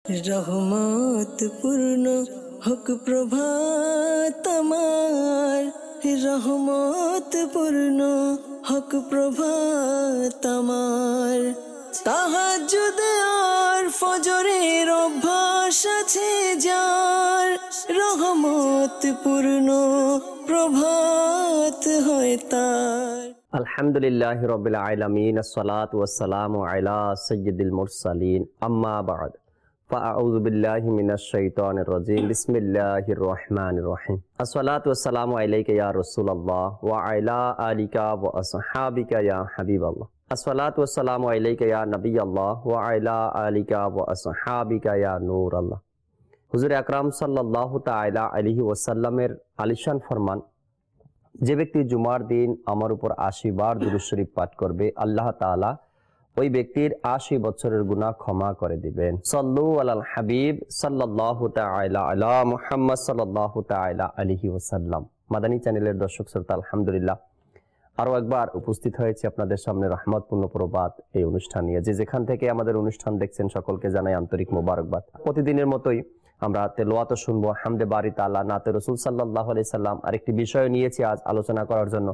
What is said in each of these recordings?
রহমত পূর্ণ হক প্রভাত আমার, রহমত পূর্ণ হক প্রভাত আমার। তাহাজ্জুদ আর ফজরের অভ্যাস আছে যার, রহমত পূর্ণ প্রভাত হয় তার। আলহামদুলিল্লাহি রাব্বিল আলামিন, আসসালাতু ওয়াসসালামু আলা সাইয়্যিদিল মুরসালিন, আম্মা বা'দ। ফাআউযু বিল্লাহি মিনাশ শাইতানির রাজীম। বিসমিল্লাহির রহমানির রহিম। আসসালাতু ওয়াসসালামু আলাইকা ইয়া রাসূলুল্লাহ ওয়া আলা আলিকা ওয়া আসহাবিকা ইয়া হাবিবাল্লাহ। আসসালাতু ওয়াসসালামু আলাইকা ইয়া নবিয়াল্লাহ ওয়া আলা আলিকা ওয়া আসহাবিকা ইয়া নূরাল্লাহ। হুজুর আকরাম সাল্লাল্লাহু তাআলা আলাইহি ওয়াসাল্লামের আলিশান ফরমান, যে ব্যক্তি জুমার দিন আমার উপর 80 বার দুরূদ শরীফ পাঠ করবে, আল্লাহ তাআলা ওই ব্যক্তির 80 বছরের গুনাহ ক্ষমা করে দিবেন। সাল্লু আলাল হাবিব সাল্লাল্লাহু তাআলা আলা মুহাম্মদ সাল্লাল্লাহু তাআলা আলাইহি ওয়াসাল্লাম। মাদানী চ্যানেলের দর্শক শ্রোতা, আলহামদুলিল্লাহ আরো একবার উপস্থিত হয়েছে আপনাদের সামনে রহমতপূর্ণ প্রবাদ এই অনুষ্ঠান নিয়ে। যে যেখান থেকে আমাদের অনুষ্ঠান দেখছেন সকলকে জানাই আন্তরিক মোবারকবাদ। প্রতিদিনের মতোই আমরা তেলাওয়াত শুনবো, হামদে বারি তাআলা, নাতে রাসূল সাল্লাল্লাহু আলাইহি সাল্লাম। আরেকটি বিষয় নিয়েছি আজ আলোচনা করার জন্য,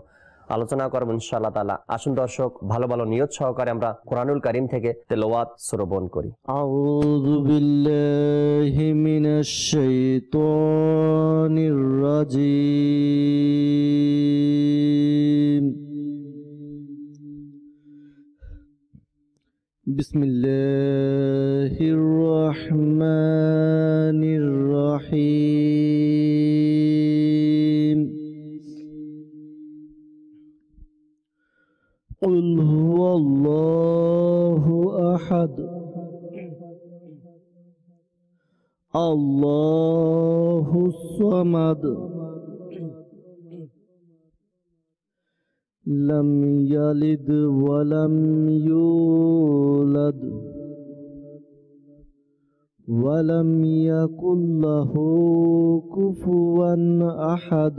আলোচনা করব ইনশাআল্লাহ তাআলা। আসুন দর্শক, ভালো ভালো নিয়ত সহকারে আমরা কোরআনুল কারীম থেকে তেলাওয়াত শ্রবণ করি। আউযু বিল্লাহি মিনাশ শাইতানির রাজীম। বিসমিল্লাহির রহমানির রহিম। কুল হুয়াল্লাহু আহাদ, আল্লাহুস সামাদ, লাম ইয়ালিদ ওয়া লাম ইউলাদ ওয়া লাম ইয়াকুল লাহু কুফুয়ান আহাদ।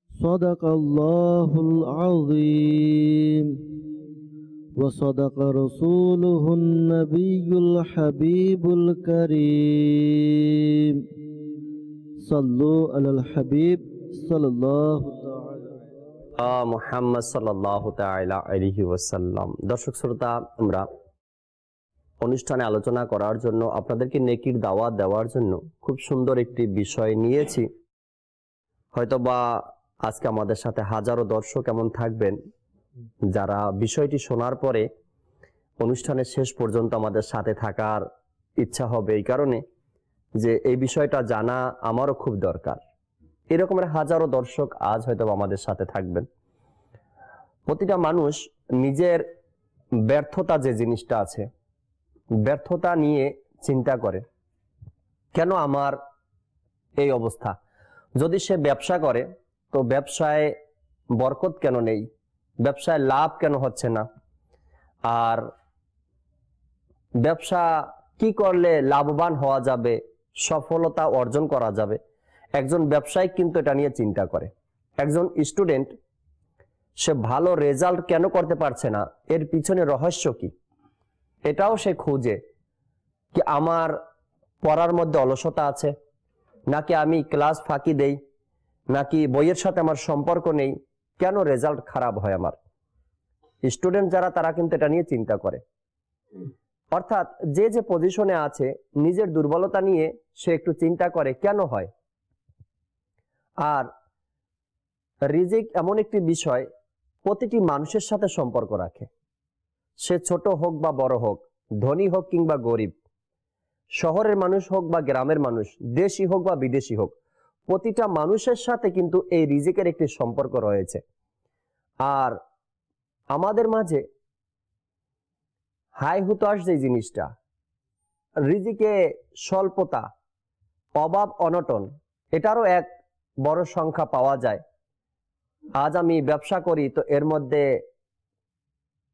সাদাকাল্লাহুল আযীম ওয়া সাদাকা রাসূলুহুন নাবিয়্যুল হাবিবুল কারীম। সাল্লু আলাল হাবিব সাল্লাল্লাহু মুহাম্মদ সাল্লাল্লাহু তাআলা আলাইহি ওয়াসাল্লাম। দর্শক শ্রোতা, আমরা অনুষ্ঠানে আলোচনা করার জন্য, আপনাদেরকে নেকির দাওয়াত দেওয়ার জন্য খুব সুন্দর একটি বিষয় নিয়েছি। হয়তোবা আজকে আমাদের সাথে হাজারো দর্শক এমন থাকবেন যারা বিষয়টি শোনার পরে অনুষ্ঠানের শেষ পর্যন্ত আমাদের সাথে থাকার ইচ্ছা হবে, এই কারণে যে এই বিষয়টা জানা আমারও খুব দরকার। এরকমের হাজারো দর্শক আজ হয়তো আমাদের সাথে থাকবেন। প্রতিটা মানুষ নিজের ব্যর্থতা, যে জিনিসটা আছে, ব্যর্থতা নিয়ে চিন্তা করে, কেন আমার এই অবস্থা? যদি সে ব্যবসা করে তো ব্যবসায় বরকত কেন নেই, ব্যবসায় লাভ কেন হচ্ছে না, আর ব্যবসা কি করলে লাভবান হওয়া যাবে, সফলতা অর্জন করা যাবে। একজন ব্যবসায়ী কিন্তু এটা নিয়ে চিন্তা করে। একজন স্টুডেন্ট, সে ভালো রেজাল্ট কেন করতে পারছে না, এর পিছনে রহস্য কি, এটাও সে খুঁজে। কি আমার পড়ার মধ্যে অলসতা আছে, নাকি আমি ক্লাস ফাঁকি দেই, নাকি বইয়ের সাথে আমার সম্পর্ক নেই, কেন রেজাল্ট খারাপ হয় আমার? স্টুডেন্ট যারা, তারা কিন্তু এটা নিয়ে চিন্তা করে। অর্থাৎ যে যে পজিশনে আছে, নিজের দুর্বলতা নিয়ে সে একটু চিন্তা করে কেন হয়। আর রিজিক এমন একটি বিষয় প্রতিটি মানুষের সাথে সম্পর্ক রাখে। সে ছোট হোক বা বড় হোক, ধনী হোক কিংবা গরিব, শহরের মানুষ হোক বা গ্রামের মানুষ, দেশি হোক বা বিদেশি হোক, প্রতিটা মানুষের সাথে কিন্তু এই রিজিকের একটি সম্পর্ক রয়েছে। আর আমাদের মাঝে হাই হুতাশ যে জিনিসটা, রিজিকে স্বল্পতা, অভাব অনটন, এটারও এক বড় সংখ্যা পাওয়া যায়। আজ আমি ব্যবসা করি তো এর মধ্যে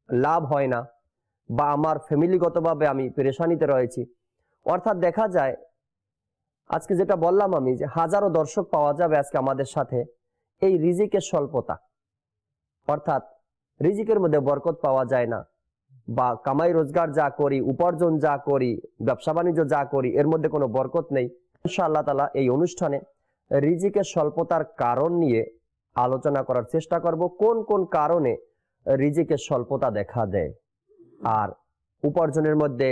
লাভ হয় না, বা আমার ফ্যামিলিগতভাবে আমি পেরেশানিতে রয়েছি। অর্থাৎ দেখা যায়, আজকে যেটা বললাম আমি, যে হাজারো দর্শক পাওয়া যাবে আজকে আমাদের সাথে, এই রিজিকের স্বল্পতা, অর্থাৎ রিজিকের মধ্যে বরকত পাওয়া যায় না, বা কামাই রোজগার যা করি, উপার্জন যা করি, ব্যবসা বাণিজ্য যা করি, এর মধ্যে কোনো বরকত নেই। ইনশাআল্লাহ তাআলা এই অনুষ্ঠানে রিজিকের স্বল্পতার কারণ নিয়ে আলোচনা করার চেষ্টা করব। কোন কোন কারণে রিজিকের স্বল্পতা দেখা দেয়, আর উপার্জনের মধ্যে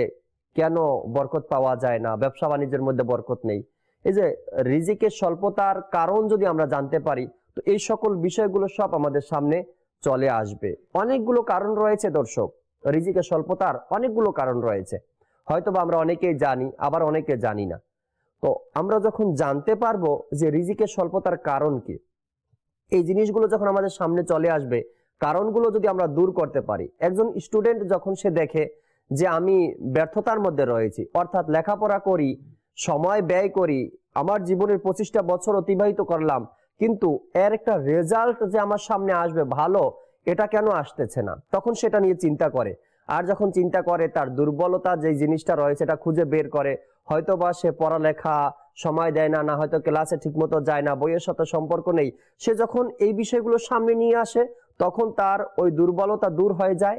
কেন বরকত পাওয়া যায় না, ব্যবসা বাণিজ্যের মধ্যে বরকত নেই। এই যে রিজিকের স্বল্পতার কারণ যদি আমরা জানতে পারি, তো এই সকল বিষয়গুলো সব আমাদের সামনে চলে আসবে। অনেকগুলো কারণ রয়েছে দর্শক, রিজিকের স্বল্পতার অনেকগুলো কারণ রয়েছে। হয়তোবা আমরা অনেকেই জানি, আবার অনেকে জানি না। তো আমরা যখন জানতে পারবো যে রিজিকের স্বল্পতার কারণ কি, এই জিনিসগুলো যখন আমাদের সামনে চলে আসবে, কারণগুলো যদি আমরা দূর করতে পারি। একজন স্টুডেন্ট যখন সে দেখে যে আমি ব্যর্থতার মধ্যে রয়েছি, অর্থাৎ লেখাপড়া করি, সময় ব্যয় করি, আমার জীবনের 25টা বছর অতিবাহিত করলাম, কিন্তু এর একটা রেজাল্ট যে আমার সামনে আসবে ভালো, এটা কেন আসতেছে না, তখন সেটা নিয়ে চিন্তা করে। আর যখন চিন্তা করে, তার দুর্বলতা যে জিনিসটা রয়েছে এটা খুঁজে বের করে। হয়তোবা সে পড়ালেখা সময় দেয় না, না হয়তো ক্লাসে ঠিকমতো যায় না, বইয়ের সাথে সম্পর্ক নেই। সে যখন এই বিষয়গুলো সামনে নিয়ে আসে, তখন তার ওই দুর্বলতা দূর হয়ে যায়,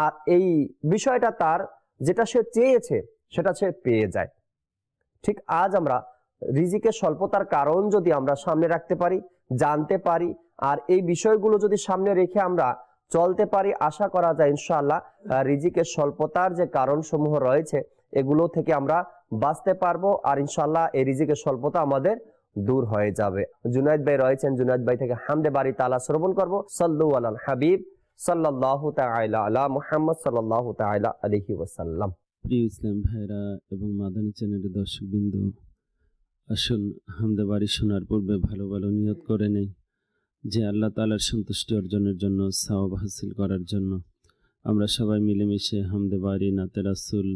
আর এই বিষয়টা তার যেটা সে চেয়েছে সেটা সে পেয়ে যায়। ঠিক আজ আমরা রিজিকের স্বল্পতার কারণ যদি আমরা সামনে রাখতে পারি, জানতে পারি, আর এই বিষয়গুলো যদি সামনে রেখে আমরা চলতে পারি, আশা করা যায় ইনশাআল্লাহ রিজিকের স্বল্পতার যে কারণ সমূহ রয়েছে এগুলো থেকে আমরা বাঁচতে পারবো, আর ইনশাআল্লাহ এই রিজিকের স্বল্পতা আমাদের দূর হয়ে যাবে। জুনায়েদ ভাই রয়েছেন, জুনায়েদ ভাই থেকে হামদে বাড়ি তাআলা শ্রবণ করব। সাল্লু আলাল হাবিব সাল্লাল্লাহু তাআলা আলা মুহাম্মদ সাল্লাল্লাহু তাআলা আলাইহি ওয়াসাল্লাম। প্রিয় ইসলাম ভাইরা এবং মাদানী চ্যানেলের দর্শকবৃন্দ, আসুন হামদে বাড়ি শোনার পূর্বে ভালো ভালো নিয়ত করে নেই যে আল্লাহ তাআলার সন্তুষ্টি অর্জনের জন্য, সওয়াব হাসিল করার জন্য আমরা সবাই মিলেমিশে হামদে বাড়ি নাতে রাসূল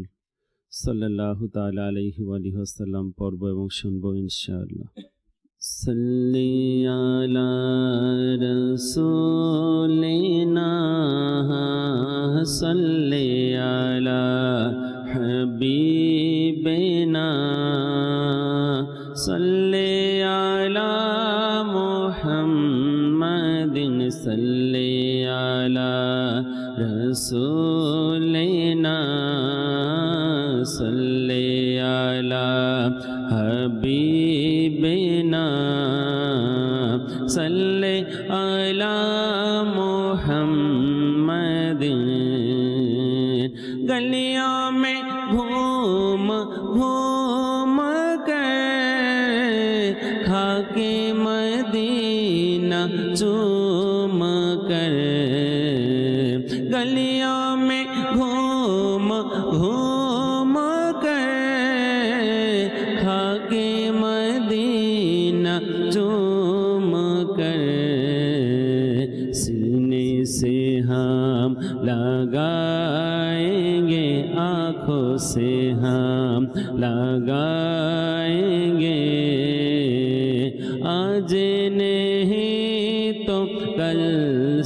সাল্লাল্লাহু তাআলা আলাইহি ওয়াসাল্লাম পড়ব এবং শুনবো ইনশাআল্লাহ। সাল্লি আলা রাসূলিনা সাল্লি আলা হাবিবিনা সাল্লি আলা মুহাম্মাদিন সাল্লি আলা রাসূলিনা সাল্লি আলা হাবিবিনা সাল্লি আলা মুহাম্মাদিন। गलियों में घूम घूम कर खाके मदीना चूम कर, गलियों में घूम घूम कर खाके मदीना चूम कर, सीने से हम लगाएंगे, आँखों से हम लगाएंगे, आज नहीं तो कल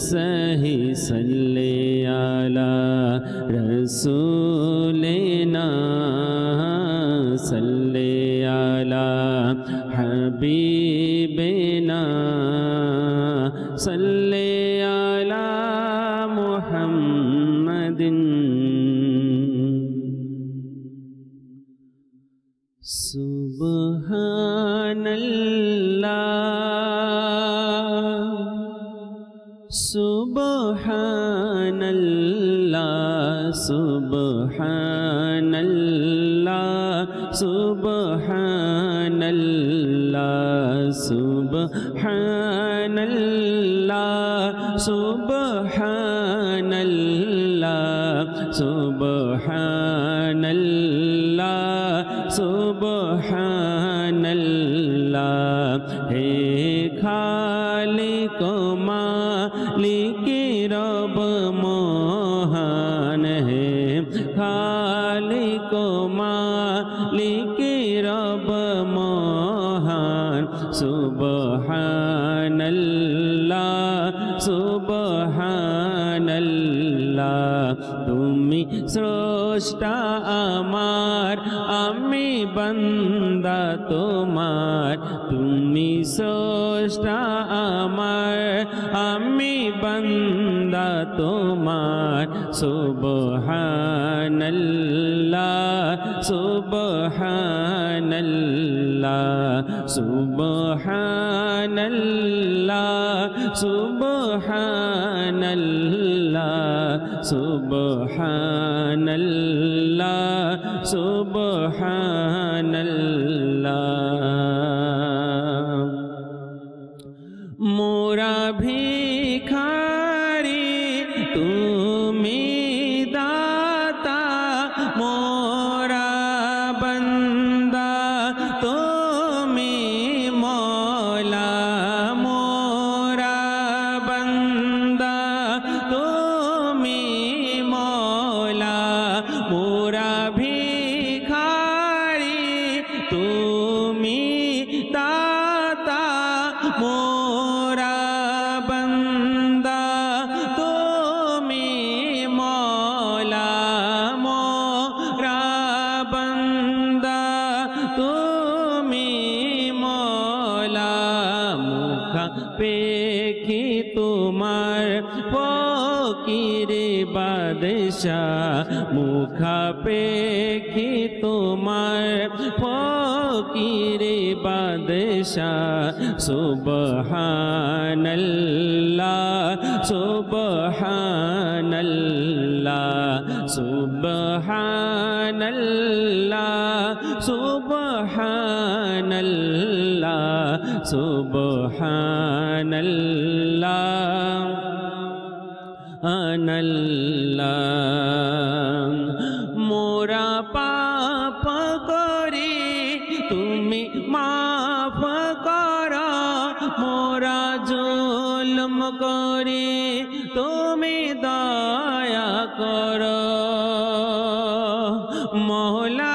सही सल्ले आला रसूलिना सल्ले आला हबीबिना सल्ले आला मुहम्मदिन। सुब्हानल्लाह सुब्हानल्लाह सुब्हानल्लाह सुब्हानल्लाह सुब्हानल्लाह सुब्हानल्लाह सुब्हानल्लाह सुब्हानल्लाह। हे खालिक मालिक रब मोहन है, खालिक मालिक रब मोहन सुब्हानल्लाह सुब्हानल्लाह। তুমি স্রষ্টা আমার, আমি বান্দা তোমার, তুমি স্রষ্টা আমার, আমি বান্দা বান্দা তোমার সুবহানাল্লাহ সুবহানাল্লাহ সুবহানাল্লাহ সুবহানাল্লাহ সুবহানাল্লাহ সুবহানাল্লাহ মোরা ভিখারি তুমি দাতা মোরা বান্দা তুমি মওলা মোরা বান্দা তুমি মওলা মোরা ভিখারি তুমি দাতা মোরা বান্দা তুমি মওলা মোরা বান্দা তুমি মওলা মুখা পেখি তোমার ফকিরে বাদশাহ মুখা পেখি তোমার ফকিরে বাদশাহ সুবহানাল্লাহ সুবহানাল্লাহ সুবহানাল্লাহ সুবহানাল্লাহ সুবহানাল্লাহ আনাল্লাহ মোরা পাপ করি তুমি মাফ করো মোরা জুলম করি তুমি দয়া করো মওলা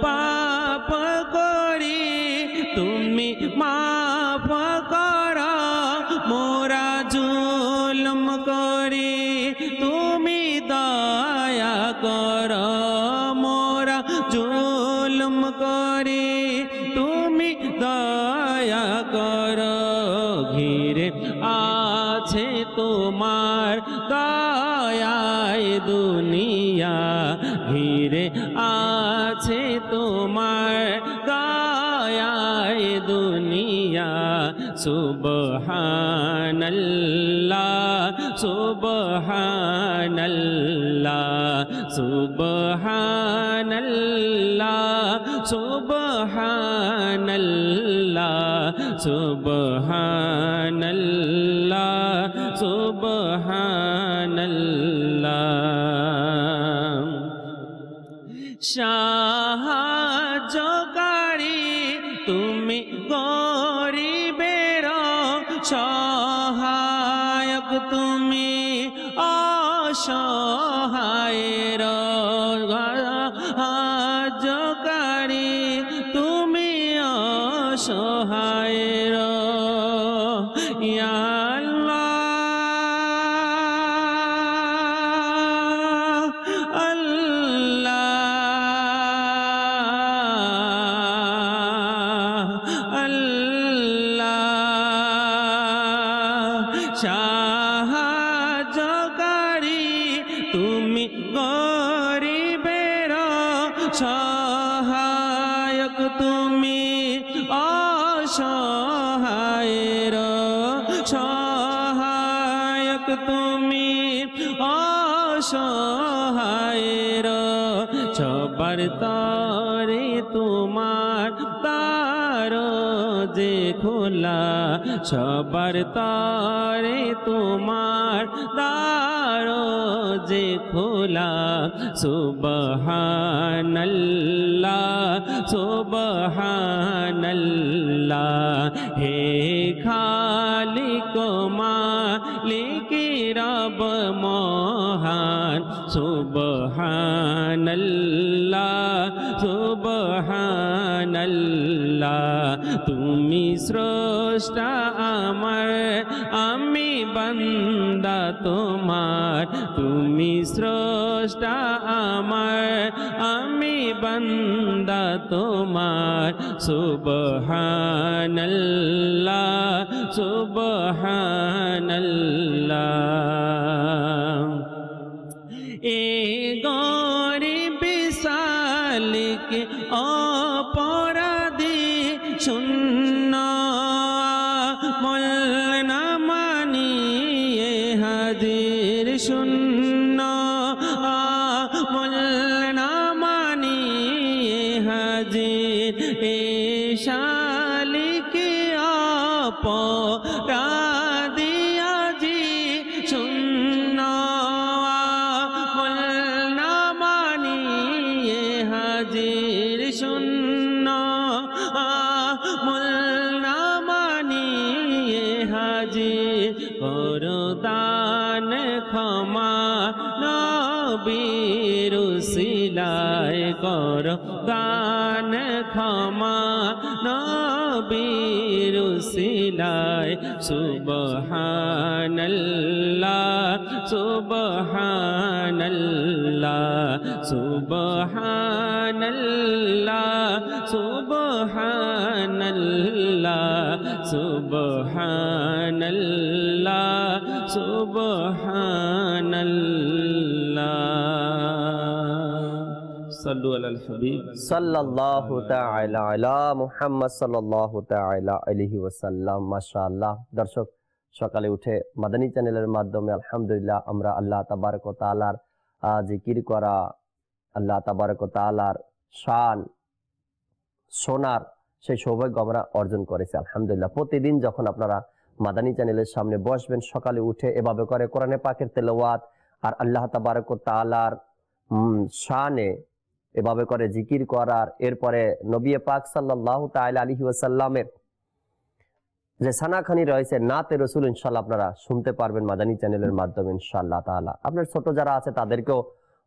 পাপ করি তুমি মাফ করো মোরা জুলম করি তুমি দয়া করো মোরা জুলম করি তুমি দয়া করো ঘিরে আছে তোমার দয়ায় দুনিয়া ঘিরে আছে তোমার দয়ায় দুনিয়া সুবহানাল্লাহ সুবহানাল্লাহ সুবহানাল্লাহ সুবহানাল্লাহ সুবহানাল্লাহ সুবহানাল্লাহ সাহায্যকারী তুমি গরিবের সহায়ক তুমি অসহায়ের সাহায্যকারী তুমি অসহায়ের ইয়া সাহায্যকারী তুমি গরিবের সহায়ক তুমি অসহায়ের সহায়ক তুমি অসহায়ের সবার তরে তোমার দ্বার যে খোলা সবার তরে তোমার দ্বার যে খোলা সুবহানাল্লাহ সুবহানাল্লাহ হে খালিক মালিক রব মহান সুবহানাল্লাহ সুবহানাল্লাহ তুমি স্রষ্টা আমার আমি বান্দা তোমার তুমি স্রষ্টা আমার আমি বান্দা তোমার সুবহানাল্লাহ সুবহানাল্লাহ এ গরিব সালিক অপরাধী শূন্য আমল না মানিয়ে হাজির শূন্য আমল না মানিয়ে হাজির এ শালিক অপরাধী আজি শূন্য আমল না মানিয়ে হাজির শূন্য আমল না মানিয়ে হাজির করো দান ক্ষমা নবীর উসিলায় করো দান ক্ষমা নবীর উসিলায় সুবহানাল্লাহ সুবহানাল্লাহ সুবহানাল্লাহ সুবহানাল্লাহ সুবহানাল্লাহ সুবহানাল্লাহ সাল্লু আলাল হাবিব সাল্লাল্লাহু তাআলা আলা মুহাম্মদ সাল্লাল্লাহু তাআলা আলাইহি ওয়াসাল্লাম। মাশাআল্লাহ। দর্শক, সকালে উঠে মাদানী চ্যানেলের মাধ্যমে আলহামদুলিল্লাহ আমরা আল্লাহ তাবারক ওয়া তাআলার জিকির করা, আল্লাহ তাবারক ওয়া তাআলার শান শোনার সেই সৌভাগ্য আমরা অর্জন করেছি আলহামদুলিল্লাহ। প্রতিদিন যখন আপনারা মাদানী চ্যানেলের সামনে বসবেন, সকালে উঠে এভাবে করে কোরআনে পাকের তেলাওয়াত আর আল্লাহ তাবারক ওয়া তাআলার শানে এভাবে করে জিকির করার, এরপরে নবী পাক সাল্লাল্লাহু তাআলা আলাইহি ওয়াসাল্লামের যে সানাখানি রয়েছে নাতে রসুল ইনশাআল্লাহ আপনারা শুনতে পারবেন মাদানী চ্যানেলের মাধ্যমে ইনশাআল্লাহ তাআলা। আপনার ছোট যারা আছে তাদেরকেও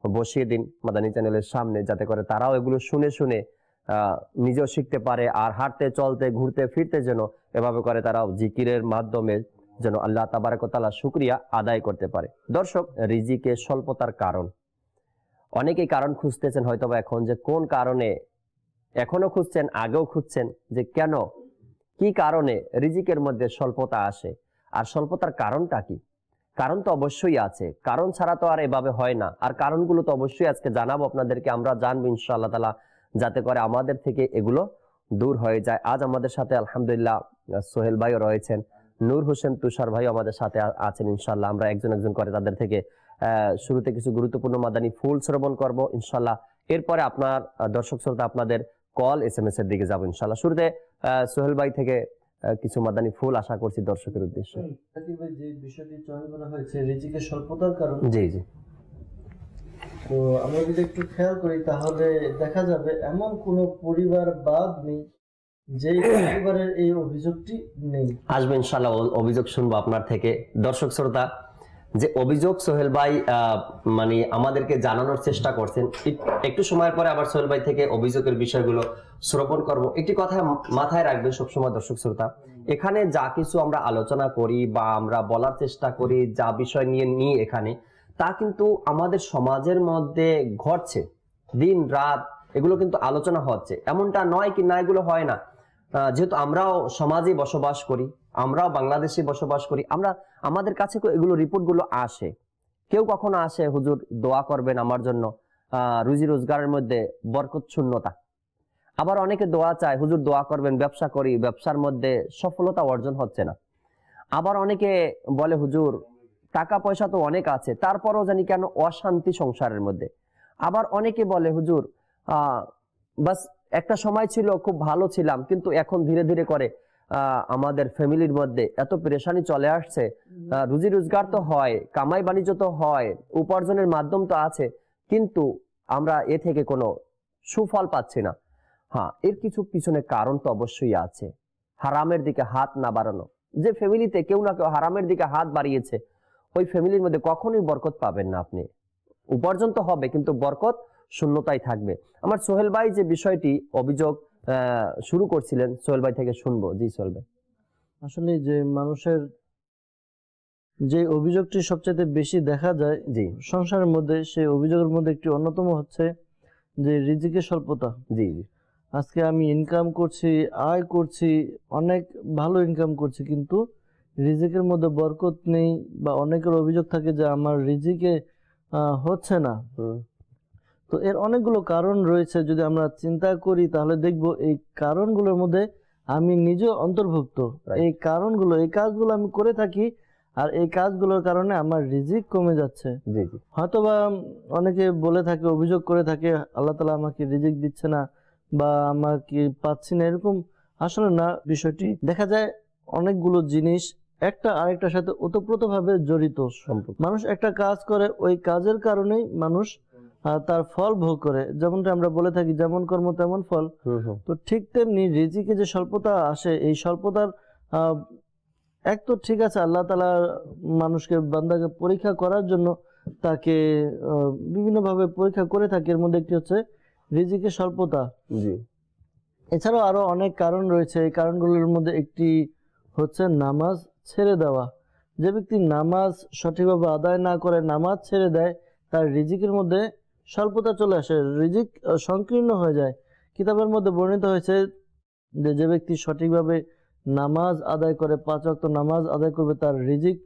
বসিয়ে দিন মাদানী চ্যানেলের সামনে, যাতে করে তারাও এগুলো শুনে শুনে নিজেও শিখতে পারে, আর হাঁটতে চলতে ঘুরতে ফিরতে যেন এভাবে করে তারাও জিকিরের মাধ্যমে যেন আল্লাহ তাবারক ওয়া তাআলা শুকরিয়া আদায় করতে পারে। দর্শক, রিজিকে স্বল্পতার কারণ, অনেকেই কারণ খুঁজতেছেন হয়তোবা এখন, যে কোন কারণে, এখনো খুঁজছেন, আগেও খুঁজছেন, যে কেন, কি কারণে রিজিকের মধ্যে স্বল্পতা আসে, আর স্বল্পতার কারণটা কি। কারণ তো অবশ্যই আছে, কারণ ছাড়া তো আর এভাবে হয় না, আর কারণগুলো তো অবশ্যই আজকে জানাবো আপনাদেরকে, আমরা জানবো ইনশাআল্লাহ তাআলা, যাতে করে আমাদের থেকে এগুলো দূর হয়ে যায়। আজ আমাদের সাথে আলহামদুলিল্লাহ সোহেল ভাইও রয়েছেন, নূর হোসেন তুষার ভাইও আমাদের সাথে আছেন ইনশাআল্লাহ। আমরা একজন একজন করে তাদের থেকে শুরুতে কিছু গুরুত্বপূর্ণ মাদানী ফুল শ্রবণ করব ইনশাআল্লাহ। এরপরে আপনার দর্শক শ্রোতা আপনাদের কল SMS এর দিকে যাবো ইনশাআল্লাহ। শুরুতে সোহেল ভাই থেকে কিছু মাদানী ফুল আশা করছি দর্শকের উদ্দেশ্যে। যে বিষয়টি চয়ন করা হয়েছে রিজিকের স্বল্পতার কারণ, জি জি, তো আমরা যদি একটু খেয়াল করি তাহলে দেখা যাবে এমন কোন পরিবার বাদ নেই যে পরিবারের এই অভিযোগটি নেই। আসবে ইনশাআল্লাহ, অভিযোগ শুনবো আপনার থেকে। দর্শক শ্রোতা, যে অভিযোগ সোহেল ভাই মানে আমাদেরকে জানানোর চেষ্টা করছেন, একটু সময়ের পরে আবার সোহেল ভাই থেকে অভিযোগের বিষয়গুলো শ্রবণ করব। একটি কথা মাথায় রাখবেন সবসময় দর্শক শ্রোতা, এখানে যা কিছু আমরা আলোচনা করি বা আমরা বলার চেষ্টা করি, যা বিষয় নিয়ে এখানে, তা কিন্তু আমাদের সমাজের মধ্যে ঘটছে, দিন রাত এগুলো কিন্তু আলোচনা হচ্ছে, এমনটা নয় কি না, এগুলো হয় না। যেহেতু আমরাও সমাজে বসবাস করি, আমরাও বাংলাদেশে বসবাস করি, আমাদের কাছে এগুলো রিপোর্টগুলো আসে। কেউ কখনো আসে, হুজুর দোয়া করবেন আমার জন্য, রুজি রোজগারের মধ্যে বরকত শূন্যতা। আবার অনেকে দোয়া চায়, হুজুর দোয়া করবেন, ব্যবসা করি, ব্যবসার মধ্যে সফলতা অর্জন হচ্ছে না। আবার অনেকে বলে, হুজুর টাকা পয়সা তো অনেক আছে, তারপরও জানি কেন অশান্তি সংসারের মধ্যে। আবার অনেকে বলে, হুজুর বাস একটা সময় ছিল খুব ভালো ছিলাম, কিন্তু এখন ধীরে ধীরে করে আমাদের ফ্যামিলির মধ্যে এত পেরেশানি চলে আসছে, রুজি রোজগার তো হয়, কামাই বাণিজ্য তো হয়, উপার্জনের মাধ্যম তো আছে, কিন্তু আমরা এ থেকে কোনো সুফল পাচ্ছি না। হ্যাঁ, এর কিছু পিছনে কারণ তো অবশ্যই আছে। হারামের দিকে হাত না বাড়ানো, যে ফ্যামিলিতে কেউ না কেউ হারামের দিকে হাত বাড়িয়েছে, ওই ফ্যামিলির মধ্যে কখনোই বরকত পাবেন না আপনি। উপার্জন তো হবে, কিন্তু বরকত শূন্যতাই থাকবে। আমার সোহেল ভাই যে বিষয়টি অভিযোগ শুরু করছিলেন, সোহেল ভাই থেকে শুনবো। জি সোহেল ভাই। আসলে যে মানুষের যে অভিযোগটি সবচেয়ে বেশি দেখা যায় জি সংসারের মধ্যে, সেই অভিযোগের মধ্যে একটি অন্যতম হচ্ছে যে রিজিকের স্বল্পতা। জি জি আজকে আমি ইনকাম করছি, আয় করছি, অনেক ভালো ইনকাম করছি, কিন্তু রিজিকের মধ্যে বরকত নেই, বা অনেকের অভিযোগ থাকে যে আমার রিজিকে হচ্ছে না। তো এর অনেকগুলো কারণ রয়েছে। যদি আমরা চিন্তা করি তাহলে দেখব এই কারণগুলোর মধ্যে আমি নিজেও অন্তর্ভুক্ত। এই কারণগুলো, এই কাজগুলো আমি করে থাকি, আর এই কাজগুলোর কারণে আমার রিজিক কমে যাচ্ছে। জি জি হয়তোবা অনেকে বলে থাকে, অভিযোগ করে থাকে, আল্লাহ তাআলা আমাকে রিজিক দিচ্ছে না বা আমাকে পাচ্ছি না, এরকম আসলে না। বিষয়টি দেখা যায় অনেকগুলো জিনিস একটা আরেকটার সাথে ওতপ্রোতভাবে জড়িত। মানুষ একটা কাজ করে, ওই কাজের কারণেই মানুষ তার ফল ভোগ করে। যেমনটা আমরা বলে থাকি, যেমন কর্ম তেমন ফল। তো ঠিক তেমনি রিজিকে যে স্বল্পতা আসে, এই স্বল্পতার এক তো ঠিক আছে, আল্লাহ তাআলা মানুষকে, বান্দাকে পরীক্ষা করার জন্য তাকে বিভিন্নভাবে পরীক্ষা করে থাকে। এর মধ্যে একটি হচ্ছে রিজিকের স্বল্পতা। এছাড়াও আরো অনেক কারণ রয়েছে। এই কারণগুলোর মধ্যে একটি হচ্ছে নামাজ ছেড়ে দেওয়া। যে ব্যক্তি নামাজ সঠিকভাবে আদায় না করে, নামাজ ছেড়ে দেয়, তার রিজিকের মধ্যে স্বল্পতা চলে আসে, রিজিক সংকীর্ণ হয়ে যায়। কিতাবের মধ্যে বর্ণিত হয়েছে যে যে ব্যক্তি সঠিকভাবে নামাজ আদায় করে, 5 ওয়াক্ত নামাজ আদায় করবে, তার রিজিক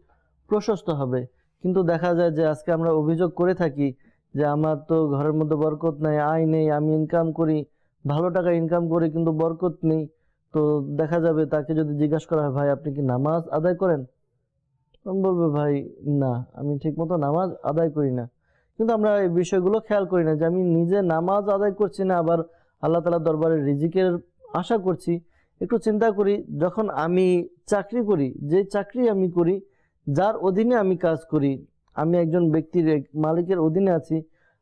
প্রশস্ত হবে। কিন্তু দেখা যায় যে আজকে আমরা অভিযোগ করে থাকি যে আমার তো ঘরের মধ্যে বরকত নাই, আয় নেই, আমি ইনকাম করি, ভালো টাকা ইনকাম করি, কিন্তু বরকত নেই। তো দেখা যাবে তাকে যদি জিজ্ঞাসা করা হয়, ভাই আপনি কি নামাজ আদায় করেন? বলবে, ভাই না, আমি ঠিক মতো নামাজ আদায় করি না। কিন্তু আমরা এই বিষয়গুলো খেয়াল করি না যে আমি নিজে নামাজ আদায় করছি না, আবার আল্লাহ তাআলার দরবারে রিজিকের আশা করছি। একটু চিন্তা করি, যখন আমি চাকরি করি, যে চাকরি আমি করি, যার অধীনে আমি কাজ করি, আমি একজন ব্যক্তির মালিকের অধীনে আছি,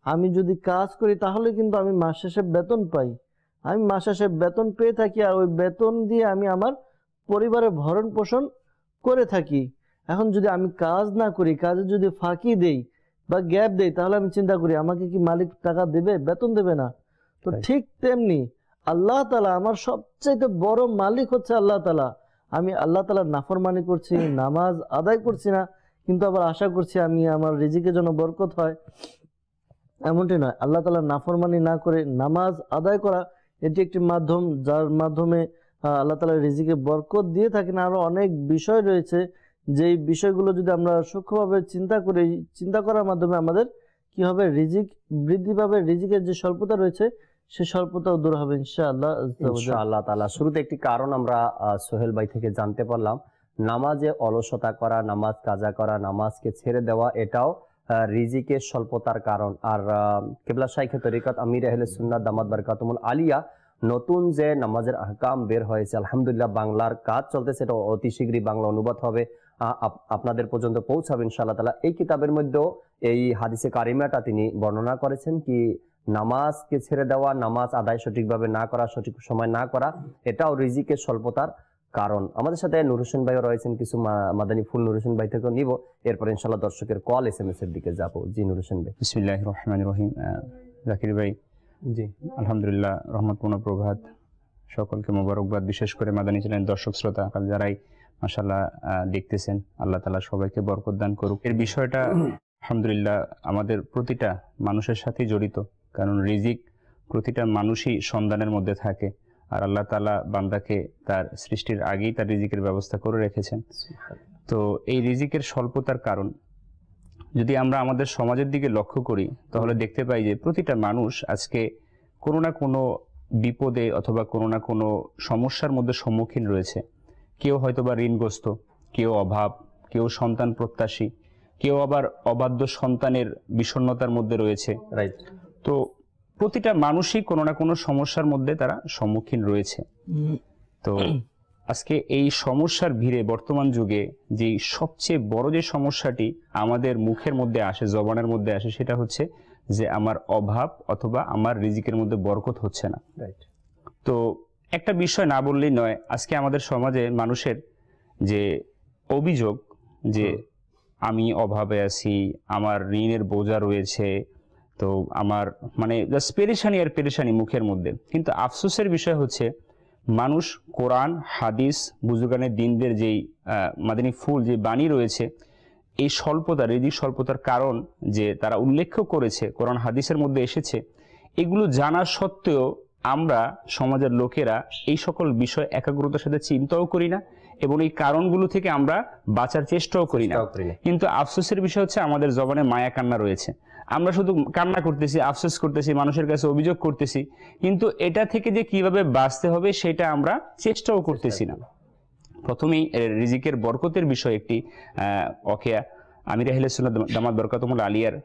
আমি যদি কাজ করি তাহলে কিন্তু আমি মাস শেষে বেতন পাই। আমি মাস শেষে বেতন পেয়ে থাকি, আর ওই বেতন দিয়ে আমি আমার পরিবারের ভরণ পোষণ করে থাকি। এখন যদি আমি কাজ না করি, কাজে যদি ফাঁকি দেই বা গ্যাপ দেই, তাহলে আমি চিন্তা করি আমাকে কি মালিক টাকা দেবে? বেতন দেবে না। তো ঠিক তেমনি আল্লাহ তাআলা আমার সবচেয়ে বড় মালিক হচ্ছে আল্লাহ তাআলা। আমি আল্লাহ তাআলার নাফরমানি করছি, নামাজ আদায় করছি না, কিন্তু আবার আশা করছি আমি আমার রিজিকের জন্য বরকত হয়, এমনটি নয়। আল্লাহ তাআলার নাফরমানি না করে নামাজ আদায় করা, এটি একটি মাধ্যম যার মাধ্যমে আল্লাহ তাআলা রিজিকে বরকত দিয়ে থাকেন। আরো অনেক বিষয় রয়েছে, যেই বিষয়গুলো যদি আমরা সূক্ষ্মভাবে চিন্তা করি, চিন্তা করার মাধ্যমে আমাদের কি হবে, রিজিক বৃদ্ধি পাবে, রিজিকের যে স্বল্পতা রয়েছে সে স্বল্পতাও দূর হবে ইনশাআল্লাহ। ইনশাআল্লাহ তাআলা। শুরুতে একটি কারণ আমরা সোহেল ভাই থেকে জানতে পারলাম, নামাজে অলসতা করা, নামাজ কাজা করা, নামাজকে ছেড়ে দেওয়া, এটাও রিজিকের স্বল্পতার কারণ। আর কিবলা শাইখে তরিকত আমির আহলে সুন্নাত দামাত বারকাতুমুল আলিয়া নতুন যে নামাজের আহকাম বের হয়েছে, আলহামদুলিল্লাহ বাংলার কাজ চলতেছে, এটা অতি শীঘ্রই বাংলা অনুবাদ হবে, আপনাদের পর্যন্ত পৌঁছাবে ইনশাআল্লাহ তাআলা। এই কিতাবের মধ্যেও এই হাদিসে কারিমাটা তিনি বর্ণনা করেছেন কি, নামাজকে ছেড়ে দেওয়া, নামাজ আদায় সঠিকভাবে না করা, সঠিক সময় না করা, এটাও রিজিকের স্বল্পতার কারণ। আমাদের সাথে নুর হোসেন ভাইও রয়েছেন, কিছু মাদানী ফুল নুর হোসেন ভাই থেকেও নিব, এরপর ইনশাআল্লাহ দর্শকের কল SMS এর দিকে যাব। জি নুর হোসেন ভাই। বিসমিল্লাহির রহমানির রহিম। জাকির ভাই, জি আলহামদুলিল্লাহ, রহমতপূর্ণ প্রভাত, সকলকে মোবারকবাদ। বিশেষ করে মাদানী চ্যানেলের দর্শক শ্রোতা যারাই মাশাআল্লাহ দেখতেছেন, আল্লাহ তাআলা সবাইকে বরকত দান করুক। এর বিষয়টা আলহামদুলিল্লাহ আমাদের প্রতিটা মানুষের সাথেই জড়িত, কারণ রিজিক প্রতিটা মানুষই সন্ধানের মধ্যে থাকে, আর আল্লাহ তাআলা বান্দাকে তার সৃষ্টির আগেই তার রিজিকের ব্যবস্থা করে রেখেছেন। তো এই রিজিকের স্বল্পতার কারণ যদি আমরা আমাদের সমাজের দিকে লক্ষ্য করি, তাহলে দেখতে পাই যে প্রতিটা মানুষ আজকে কোনো না কোনো বিপদে অথবা কোনো না কোনো সমস্যার মধ্যে সম্মুখীন রয়েছে। কেউ হয়তোবা ঋণগ্রস্ত, কেউ অভাব, কেউ সন্তান প্রত্যাশী, কেউ আবার অবাধ্য সন্তানের বিষণ্ণতার মধ্যে রয়েছে। রাইট। তো প্রতিটা মানুষই কোনো না কোনো সমস্যার মধ্যে তারা সম্মুখীন রয়েছে। তো আজকে এই সমস্যার ভিড়ে বর্তমান যুগে যে সবচেয়ে বড় যে সমস্যাটি আমাদের মুখের মধ্যে আসে, জবানের মধ্যে আসে, সেটা হচ্ছে যে আমার অভাব অথবা আমার রিজিকের মধ্যে বরকত হচ্ছে না। তো একটা বিষয় না বললেই নয়, আজকে আমাদের সমাজে মানুষের যে অভিযোগ যে আমি অভাবে আছি, আমার ঋণের বোঝা রয়েছে, তো তো আমার মানে জাস্ট পেরেশানি আর পেরেশানি মুখের মধ্যে। কিন্তু আফসোসের বিষয় হচ্ছে মানুষ কোরআন হাদিস বুজুর্গানের দিনদের যেই মাদানী ফুল যে বাণী রয়েছে, এই স্বল্পতা রিজিক স্বল্পতার কারণ যে তারা উল্লেখ করেছে কোরআন হাদিসের মধ্যে এসেছে, এগুলো জানা সত্ত্বেও আমরা সমাজের লোকেরা এই সকল বিষয় একাগ্রতার সাথে চিন্তাও করি না এবং এই কারণগুলো থেকে আমরা বাঁচার চেষ্টাও করি না। কিন্তু আফসোসের বিষয় হচ্ছে আমাদের জবানে মায়া কান্না রয়েছে, আমরা শুধু কান্না করতেছি, আফসোস করতেছি, মানুষের কাছে অভিযোগ করতেছি, কিন্তু এটা থেকে যে কিভাবে বাঁচতে হবে সেটা আমরা চেষ্টাও করতেছি না। প্রথমেই রিজিকের বরকতের বিষয় একটি ওয়াকিয়া আমির আহলে সুন্নাত দামাত বরকাতুহুল আলিয়ার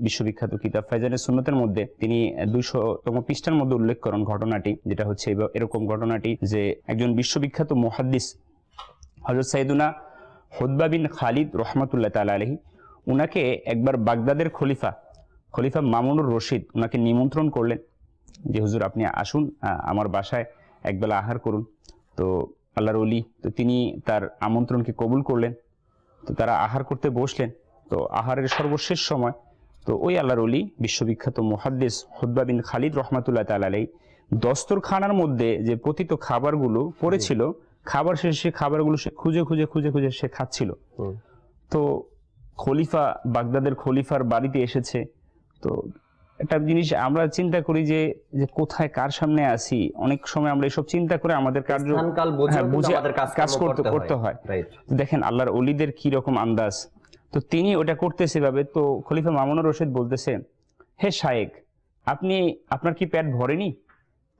বিশ্ববিখ্যাত কিতাব ফায়জানের সুন্নতের মধ্যে তিনি 200তম পৃষ্ঠার মধ্যে উল্লেখ করেন ঘটনাটি, যেটা হচ্ছে এরকম ঘটনাটি যে একজন বিশ্ববিখ্যাত মুহাদ্দিস হযরত সাইয়েদুনা হুদবা বিন খালিদ রহমাতুল্লাহ তাআলা আলাইহি, উনাকে একবার বাগদাদের খলিফা মামুনুর রশিদ উনাকে নিমন্ত্রণ করলেন যে হুজুর আপনি আসুন আমার বাসায় একবেলা আহার করুন। তো আল্লাহর ওলি, তো তিনি তার আমন্ত্রণকে কবুল করলেন। তো তারা আহার করতে বসলেন। তো আহারের সর্বশেষ সময় তো ওই আল্লাহর ওলি বিশ্ববিখ্যাত মুহাদ্দিস হুদবা বিন খালিদ রহমাতুল্লাহ তাআলা আলাইহি দস্তরখানার মধ্যে যে পতিত খাবারগুলো পড়েছিল, খাবার শেষে খাবারগুলো সে খুঁজে খুঁজে খুঁজে খুঁজে সে খাচ্ছিল। তো খলিফা, বাগদাদের খলিফার বাড়িতে এসেছে। তো একটা জিনিস আমরা চিন্তা করি যে কোথায় কার সামনে আসি, অনেক সময় আমরা এসব চিন্তা করে আমাদের কার্য বুঝে কাজ করতে হয়। দেখেন আল্লাহর ওলিদের কি রকম আন্দাজ। তো তিনি ওটা করতেছে ভাবে। তো খলিফা মামুনুর রশিদ বলতেছে, হে শায়েখ, আপনার কি পেট ভরেনি?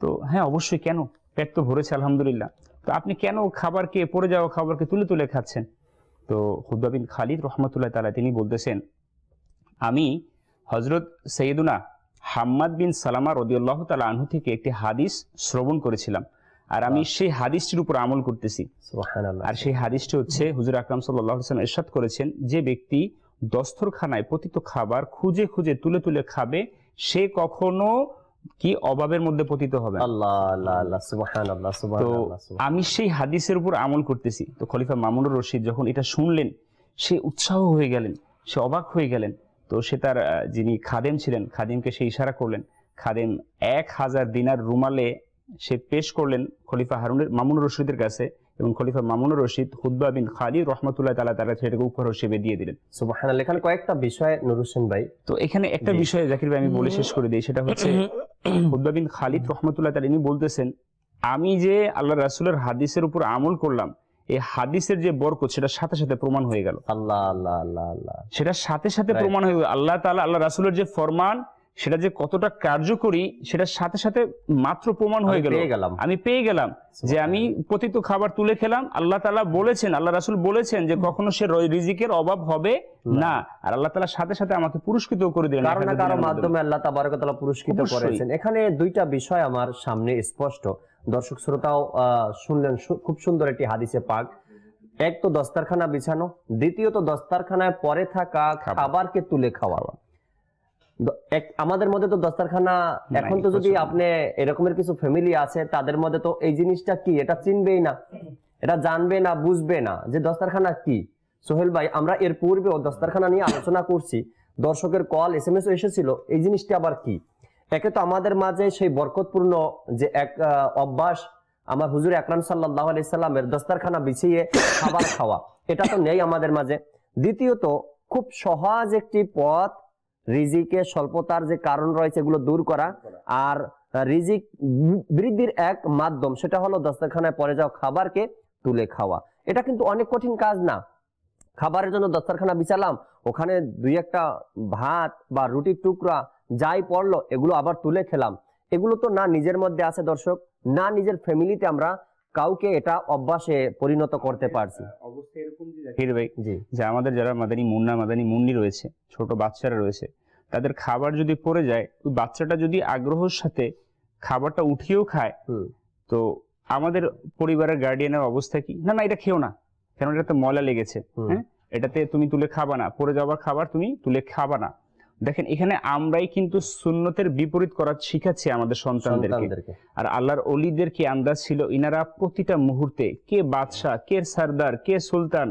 তো হ্যাঁ অবশ্যই, কেন, পেট তো ভরেছে আলহামদুলিল্লাহ। তো আপনি কেন খাবারকে, পড়ে যাওয়া খাবারকে তুলে তুলে খাচ্ছেন? তো হুদবা বিন খালিদ রহমাতুল্লাহ তাআলা তিনি বলতেছেন, আমি হযরত সাইয়েদুনা হাম্মাদ বিন সালামা রাদিয়াল্লাহু তাআলা আনহু থেকে একটি হাদিস শ্রবণ করেছিলাম, আর আমি সেই হাদিসটির উপর আমল করতেছি। সুবহানাল্লাহ। আর সেই হাদিসটি হচ্ছে হুজুর আকরাম সাল্লাল্লাহু আলাইহি ওয়াসাল্লাম ইরশাদ করেছেন, যে ব্যক্তি দস্তরখানায় পতিত খাবার খুঁজে খুঁজে তুলে তুলে খাবে, সে কখনো কি অভাবের মধ্যে পতিত হবে। আল্লাহ আল্লাহ আল্লাহ, সুবহানাল্লাহ সুবহানাল্লাহ। তো আমি সেই হাদিসের উপর আমল করতেছি। তো খলিফা মামুনুর রশিদ যখন এটা শুনলেন, সে উৎসাহ হয়ে গেলেন, সে অবাক হয়ে গেলেন। তো সে তার যিনি খাদেম ছিলেন, খাদেমকে সে ইশারা করলেন। খাদেম 1000 দিনার রুমালে সে পেশ করলেন খলিফা মামুনুর রশিদের কাছে, এবং খলিফা মামুনুর রশিদ হুদবা বিন খালিদ রহমাতুল্লাহ তাআলা তারা সেটাকে উপহার হিসেবে দিয়ে দিলেন। সুবহানাল্লাহ। এখানে কয়েকটা বিষয় নূর হোসেন ভাই, তো এখানে একটা বিষয় জাকির ভাই আমি বলে শেষ করে দিই, সেটা হচ্ছে হুদবা বিন খালিদ রহমাতুল্লাহ তাআলা ইনি বলতেছেন, আমি যে আল্লাহ রাসূলের হাদিসের উপর আমল করলাম, এই হাদিসের যে বরকত সেটা সাথে সাথে প্রমাণ হয়ে গেল। আল্লাহ আল্লাহ আল্লাহ আল্লাহ, সেটা সাথে সাথে প্রমাণ হয়ে গেল। আল্লাহ তাআলা, আল্লাহ রাসূলের যে ফরমান সেটা যে কতটা কার্যকরী সেটার সাথে সাথে মাত্র প্রমাণ হয়ে গেল। আমি পেয়ে গেলাম যে আমি পতিত খাবার তুলে খেলাম। আল্লাহ তাআলা বলেছেন, আল্লাহ রাসূল বলেছেন যে কখনো সে রিজিকের অভাব হবে না, আর আল্লাহ তাআলা সাথে সাথে আমাকে পুরস্কৃত করে দিলেন। কারণ না কারো মাধ্যমে আল্লাহ তাবারক ওয়া তাআলা পুরস্কৃত করেছেন। এখানে দুইটা বিষয় আমার সামনে স্পষ্ট, দর্শক শ্রোতাও শুনলেন। খুব সুন্দর একটি হাদিসে পাক। এক তো দস্তারখানা বিছানো, দ্বিতীয়ত দস্তারখানায় পরে থাকা খাবারকে তুলে খাওয়া। আমাদের মধ্যে তো দস্তারখানা এখন তো যদি আপনি এরকমের কিছু ফ্যামিলি আছে, তাদের মধ্যে তো এই জিনিসটা কি এটা চিনবেই না, এটা জানবে না, বুঝবে না যে দস্তারখানা কি। সোহেল ভাই, আমরা এর পূর্বেও দস্তারখানা নিয়ে আলোচনা করছি, দর্শকের কল SMS এসেছিল, এই জিনিসটা আবার কি। একে তো আমাদের মাঝে সেই বরকতপূর্ণ যে এক অভ্যাস, আমার হুজুর আকরাম সাল্লাল্লাহু আলাইহি সাল্লামের দস্তারখানা বিছিয়ে খাবার খাওয়া, এটা তো নেই আমাদের মাঝে। দ্বিতীয়ত খুব সহজ একটি পথ রিজিকের স্বল্পতার যে কারণ রয়েছে এগুলো দূর করা, আর রিজিক বৃদ্ধির এক মাধ্যম সেটা হলো দস্তরখানায় পড়ে যাওয়া খাবারকে তুলে খাওয়া। এটা কিন্তু অনেক কঠিন কাজ না। খাবারের জন্য দস্তরখানা বিছালাম, ওখানে 2-1টা ভাত বা রুটির টুকরা যাই পড়লো এগুলো আবার তুলে খেলাম, এগুলো তো না নিজের মধ্যে আছে দর্শক, না নিজের ফ্যামিলিতে আমরা কাউকে এটা অভ্যাসে পরিণত করতে পারছি। অবস্থা এরকম যে আমাদের যারা মাদানী মুন্না মাদানী মুন্নি রয়েছে, ছোট বাচ্চারা রয়েছে, তাদের খাবার যদি পড়ে যায়, ওই বাচ্চাটা যদি আগ্রহের সাথে খাবারটা উঠিয়েও খায়, তো আমাদের পরিবারের গার্ডিয়ানের অবস্থা কি, না না এটা খেও না, কেন এটাতে ময়লা লেগেছে, হ্যাঁ এটাতে তুমি তুলে খাবা না, পড়ে যাওয়ার খাবার তুমি তুলে খাবা না। দেখেন এখানে আমরাই কিন্তু সুন্নতের বিপরীত করা শিখাচ্ছি আমাদের সন্তানদেরকে। আর আল্লাহর ওলিদের কি আন্দাজ ছিল, ইনারা প্রতিটা মুহূর্তে কে বাদশাহ, কে সরদার, কে সুলতান,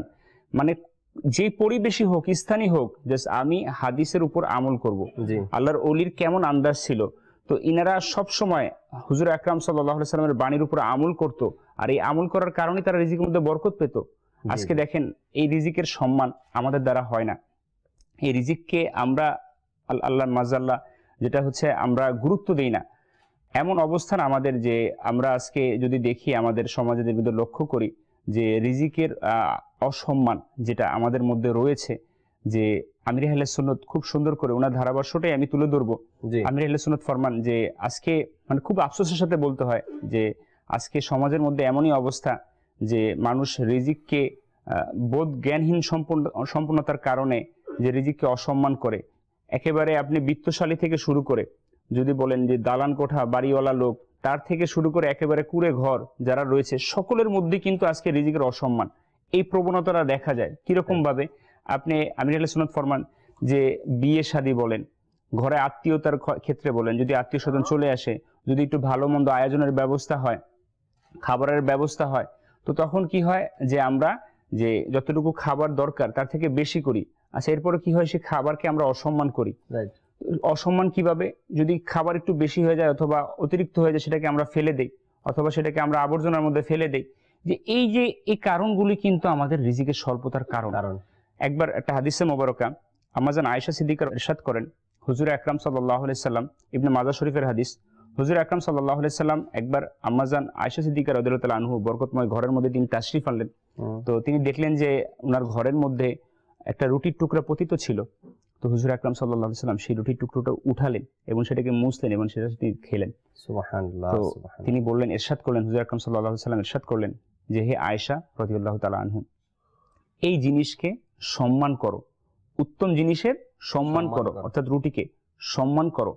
মানে যে পরিবেশই হোক, স্থানীয় হোক, জাস্ট আমি হাদিসের উপর আমল করব। জি আল্লাহর অলির কেমন আন্দাজ ছিল, তো ইনারা সব সময় হুজুর আকরাম সাল্লাল্লাহু আলাইহি সাল্লামের বাণীর উপর আমল করত, আর এই আমল করার কারণে তারা রিজিকের মধ্যে বরকত পেত। আজকে দেখেন এই রিজিকের সম্মান আমাদের দ্বারা হয় না। এই রিজিককে আমরা আল্লাহর মাজাল্লাহ যেটা হচ্ছে আমরা গুরুত্ব দিই না। এমন অবস্থান আমাদের যে আমরা আজকে যদি দেখি আমাদের সমাজে যদি লক্ষ্য করি যে রিজিকের অসম্মান যেটা আমাদের মধ্যে রয়েছে, যে আমির আহলে সুন্নাত খুব সুন্দর করে ওনার ধারাভাষ্যটাই আমি তুলে ধরবো। জি আমির আহলে সুন্নাত ফরমান যে আজকে মানে খুব আফসোসের সাথে বলতে হয় যে আজকে সমাজের মধ্যে এমনই অবস্থা যে মানুষ রিজিককে বোধ জ্ঞানহীন সম্পূর্ণতার কারণে যে রিজিককে অসম্মান করে। একেবারে আপনি বিত্তশালী থেকে শুরু করে, যদি বলেন যে দালান কোঠা বাড়িওয়ালা লোক, তার থেকে শুরু করে একেবারে কুড়ে ঘর যারা রয়েছে, সকলের মধ্যে কিন্তু আজকে রিজিকের অসম্মান এই প্রবণতাটা দেখা যায়। কিরকম ভাবে? আপনি আমির আহলে সুন্নাত ফরমান যে বিয়ে শাদী বলেন, ঘরে আত্মীয়তার ক্ষেত্রে বলেন, যদি আত্মীয় স্বজন চলে আসে, যদি একটু ভালো মন্দ আয়োজনের ব্যবস্থা হয়, খাবারের ব্যবস্থা হয়, তো তখন কি হয় যে আমরা যে যতটুকু খাবার দরকার তার থেকে বেশি করি। আচ্ছা, এরপরে কি হয়, সে খাবারকে আমরা অসম্মান করি। রাইট। অসম্মান কিভাবে? যদি খাবার একটু বেশি হয়ে যায় অথবা অতিরিক্ত হয়ে যায়, সেটাকে আমরা ফেলে দেই অথবা সেটাকে আমরা আবর্জনার মধ্যে ফেলে দেই। যে এই কারণগুলি কিন্তু আমাদের রিজিকের স্বল্পতার কারণ। একবার একটা হাদিসে মোবারকা আম্মাজান আয়েশা সিদ্দিকা ইরশাদ করেন, হুজুর আকরাম সাল্লাল্লাহু আলাইহি সাল্লাম, ইবনে মাজাহ শরীফের হাদিস, হুজুর আকরাম সাল্লাল্লাহু আলাইহি সাল্লাম একবার আম্মাজান আয়েশা সিদ্দিকা রাদিয়াল্লাহু তাআলা আনহু বরকতময় ঘরের মধ্যে তিনি তাশরিফ আনলেন। তো তিনি দেখলেন যে ওনার ঘরের মধ্যে একটা রুটির টুকরা পতিত ছিল। তো হুজুর আকরাম সাল্লাল্লাহু আলাইহি সাল্লাম সেই রুটির টুকরোটা উঠালেন এবং সেটাকে মুছলেন এবং সেটা তিনি খেলেন। সুবহানাল্লাহ। তো তিনি বললেন, ইরশাদ করলেন, হুজুর আকরাম সাল্লাল্লাহু আলাইহি সাল্লাম ইরশাদ করলেন যে হে আয়েশা রাদিয়াল্লাহু তাআলা আনহু, এই জিনিসকে সম্মান করো, উত্তম জিনিসের সম্মান করো, অর্থাৎ রুটিকে সম্মান করো।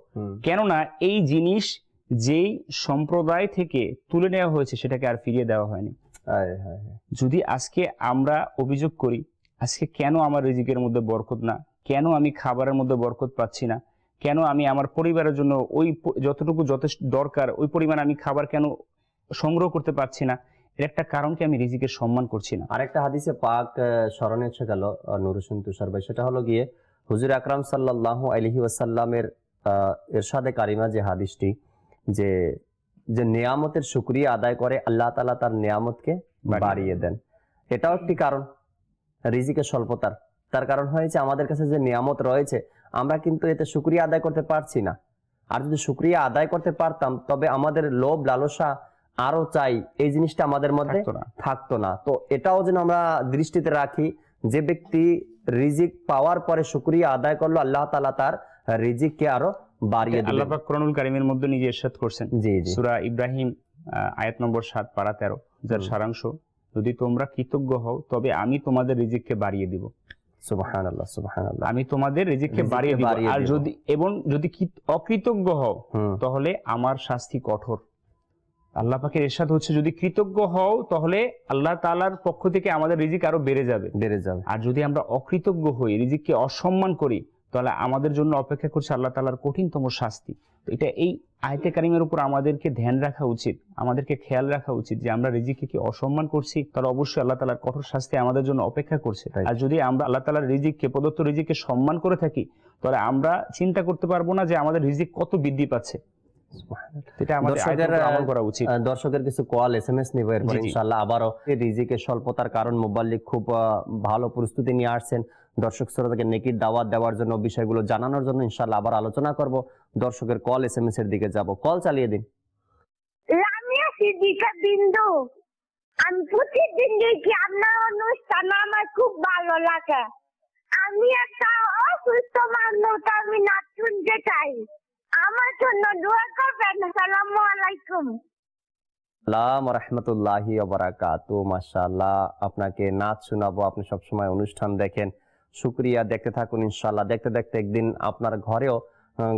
কেননা এই জিনিস যেই সম্প্রদায় থেকে তুলে নেওয়া হয়েছে সেটাকে আর ফিরিয়ে দেওয়া হয়নি। যদি আজকে আমরা অভিযোগ করি আজকে কেন আমার রিজিকের মধ্যে বরকত না, কেন আমি খাবারের মধ্যে বরকত পাচ্ছি না, কেন আমি আমার পরিবারের জন্য ওই যতটুকু যথেষ্ট দরকার ওই পরিমাণ আমি খাবার কেন সংগ্রহ করতে পারছি না, এর একটা কারণ কি আমি রিজিকের সম্মান করছি না। আরেকটা হাদিসে পাক স্মরণে এসে গেল নুর হোসেন তুষার ভাই, সেটা হলো গিয়ে হুজুর আকরাম সাল্লাল্লাহু আলাইহি ওয়াসাল্লামের ইরশাদে কারিমা যে হাদিসটি, যে যে নিয়ামতের শুকরিয়া আদায় করে আল্লাহ তাআলা তার নিয়ামতকে বাড়িয়ে দেন। এটাও একটি কারণ রিজিকের স্বল্পতার। তার কারণ হয়েছে আমাদের কাছে যে নিয়ামত রয়েছে আমরা কিন্তু এতে শুকরিয়া আদায় করতে পারছি না। আর যদি শুকরিয়া আদায় করতে পারতাম তবে আমাদের লোভ লালসা আরো চাই এই জিনিসটা আমাদের মধ্যে থাকতো না। তো এটাও যেন আমরা দৃষ্টিতে রাখি, যে ব্যক্তি রিজিক পাওয়ার পরে শুকরিয়া আদায় করলো আল্লাহ তাআলা তার রিজিককে আরো বাড়িয়ে দিবেন। আল্লাহ পাক কোরআনুল কারীমের মধ্যে নিজে ইরশাদ করছেন, সূরা ইব্রাহিম আয়াত নম্বর 7 পারা 13, যার সারাংশ, যদি তোমরা কৃতজ্ঞ হও তবে আমি তোমাদের রিজিককে বাড়িয়ে দিব। সুবহানাল্লাহ সুবহানাল্লাহ, আমি তোমাদের রিজিককে বাড়িয়ে দিব। আর যদি অকৃতজ্ঞ হও তাহলে আমার শাস্তি কঠোর। আল্লাহ পাকের ইরশাদ হচ্ছে যদি কৃতজ্ঞ হও তাহলে আল্লাহ তাআলার পক্ষ থেকে আমাদের রিজিক আরো বেড়ে যাবে। আর যদি আমরা অকৃতজ্ঞ হই, রিজিককে অসম্মান করি, তাহলে আমাদের জন্য অপেক্ষা করছে আল্লাহ তাআলার কঠিনতম শাস্তি। তো এটা এই আয়াতে কারিমের উপর আমাদেরকে ধ্যান রাখা উচিত, আমাদেরকে খেয়াল রাখা উচিত যে আমরা রিজিককে কি অসম্মান করছি, তাহলে অবশ্যই আল্লাহ তাআলার কঠোর শাস্তি আমাদের জন্য অপেক্ষা করছে। আর যদি আমরা আল্লাহ তাআলার রিজিককে, প্রদত্ত রিজিককে সম্মান করে থাকি, তাহলে আমরা চিন্তা করতে পারবো না যে আমাদের রিজিক কত বৃদ্ধি পাচ্ছে। দর্শকের কিছু কল এসএমএস নিব, এরপর ইনশাআল্লাহ আবারও রিজিকের স্বল্পতার কারণ মুবাল্লিগ খুব ভালো প্রস্তুতি নিয়ে আসছেন দর্শক শ্রোতাকে নেকির দাওয়াত দেওয়ার জন্য, বিষয়গুলো জানানোর জন্য ইনশাআল্লাহ আবার আলোচনা করব। দর্শকের কল এসএমএস এর দিকে যাব, কল চালিয়ে দিন। লামিয়া সিদ্দিকা বিন্দু, আমি প্রতিদিন দেখি আপনার অনুষ্ঠান, আমার খুব ভালো লাগে। আমি একটা অসুস্থ মানুষ, আমি নাচ শুনতে চাই, আমার জন্য দোয়া করবেন। আসসালামু আলাইকুম। সালাম ওয়া রাহমাতুল্লাহি ওয়া বারাকাতুহু। মাশাআল্লাহ, আপনাকে নাচ শোনাবো। আপনি সব সময় অনুষ্ঠান দেখেন, শুকরিয়া। দেখতে থাকুন ইনশাআল্লাহ। দেখতে দেখতে একদিন আপনার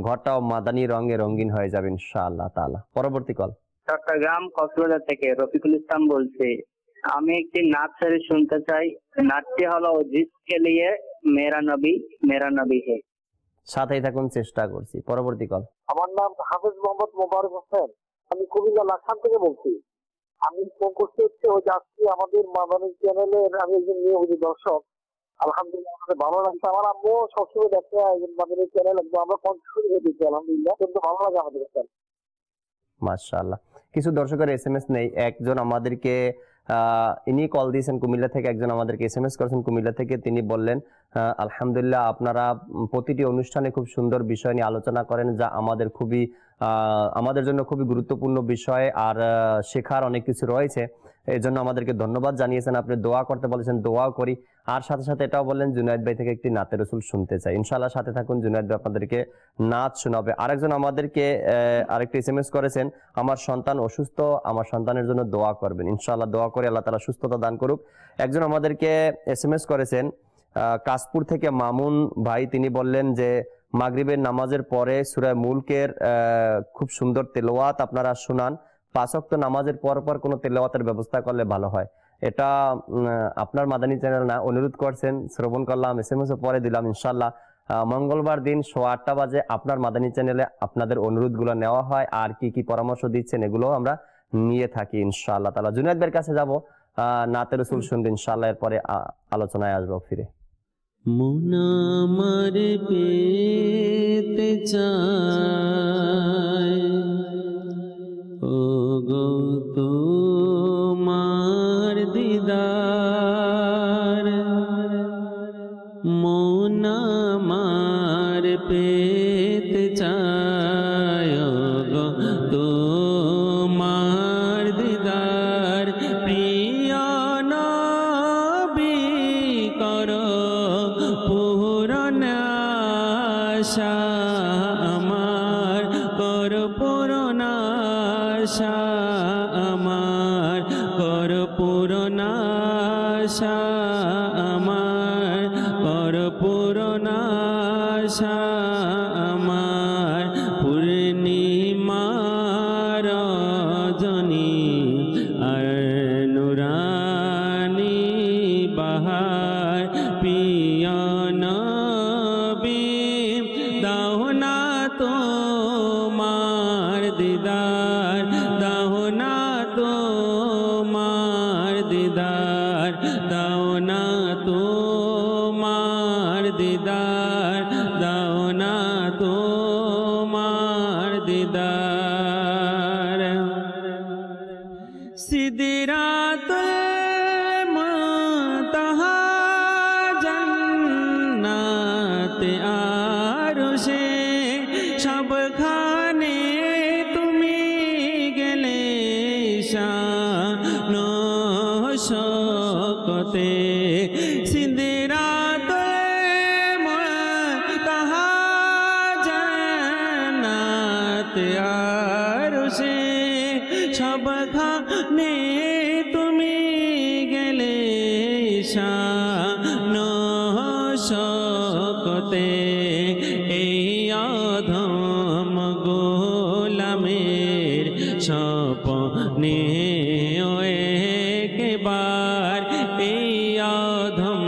ঘরটাও মাদানী রঙে রঙিন হয়ে যাবে ইনশাআল্লাহ তাআলা। পরবর্তী কল। চট্টগ্রাম কক্সবাজার থেকে রফিকুল ইসলাম বলছি। আমি একটি নাচ শরীফ শুনতে চাই। নাচটি হলো জিসকে লিয়ে মেরা নবী হে। সাথেই থাকুন, চেষ্টা করছি। পরবর্তী কল। আমার নাম হাফেজ মোহাম্মদ মোবারক হোসেন, আমি কুমিল্লা লাখান থেকে বলছি। আমি ফোন করতে হচ্ছে ওই আজকে আমাদের মাদানী চ্যানেলের আমি একজন নিয়মিত দর্শক। আলহামদুলিল্লাহ আমাদের ভালো লাগছে। আমার আম্মু সবসময় দেখে আমাদের এই চ্যানেল, আমরা কন্টিনিউ করে দিচ্ছি আলহামদুলিল্লাহ, কিন্তু ভালো লাগে আমাদের চ্যানেল। মাশাআল্লাহ। কিছু দর্শকের এসএমএস নেই। একজন আমাদেরকে ইনি কল দিয়েছেন কুমিল্লা থেকে, একজন আমাদেরকে এসএমএস করেছেন কুমিল্লা থেকে। তিনি বললেন আলহামদুলিল্লাহ আপনারা প্রতিটি অনুষ্ঠানে খুব সুন্দর বিষয় নিয়ে আলোচনা করেন, যা আমাদের জন্য খুবই গুরুত্বপূর্ণ বিষয়, আর শেখার অনেক কিছু রয়েছে। এই জন্য আমাদেরকে ধন্যবাদ জানিয়েছেন। আপনি দোয়া করতে বলেছেন, দোয়াও করি। আর সাথে সাথে এটাও বললেন জুনায়েদ ভাই থেকে একটি নাতে রসুল শুনতে চাই। ইনশাআল্লাহ সাথে থাকুন, জুনায়েদ ভাই আপনাদেরকে নাচ শোনাবে। আরেকজন আমাদেরকে আরেকটি এসএমএস করেছেন, আমার সন্তান অসুস্থ, আমার সন্তানের জন্য দোয়া করবেন। ইনশাআল্লাহ দোয়া করে আল্লাহ তাআলা সুস্থতা দান করুক। একজন আমাদেরকে এসএমএস করেছেন কাশপুর থেকে মামুন ভাই, তিনি বললেন যে মাগরিবের নামাজের পরে সূরা মুলকের খুব সুন্দর তেলাওয়াত আপনারা শোনান, 5 ওয়াক্ত নামাজের পর পর কোনো তেলাওয়াতের ব্যবস্থা করলে ভালো হয়। এটা আপনার মাদানী চ্যানেল না, অনুরোধ করছেন, শ্রবণ করলাম, এসএমএস পরে দিলাম। ইনশাআল্লাহ মঙ্গলবার দিন 8:15 বাজে আপনার মাদানী চ্যানেলে আপনাদের অনুরোধগুলো নেওয়া হয়, আর কি কি পরামর্শ দিচ্ছেন এগুলো আমরা নিয়ে থাকি ইনশাআল্লাহ তাআলা। জুনায়েদ ভাইয়ের কাছে যাব, নাতে রসুল শুনবেন ইনশাআল্লাহ, এরপরে আলোচনায় আসবো ফিরে। মন আমার পেতে চায় ও গো তোমার দিদার, মন আমার পেতে চায় ও গো তোমার দিদার, প্রিয় নবী করো পূরণ আশা আমার, কর পূরণ আশা আমার, কর পূরণ আশা আমার, কর পূরণ আশা আমার, পূর্ণিমার রজনী আর নুরানি বাহার, প্রিয় নবী দাও না তোমার দিদার, দাও না তোমার দিদার, দাও না তোমার দিদার, দাও না তোমার দিদার। সিদরাতুল মুনতাহা জান্নাতে আরশে সবখানে তুমি গেলে শান শওকতে, সিদরাতুল মুনতাহা জান্নাতে আরশে সবখানে তুমি গেলে শান শওকতে, এই অধম গোলামের স্বপ্নে একবার, এই অধম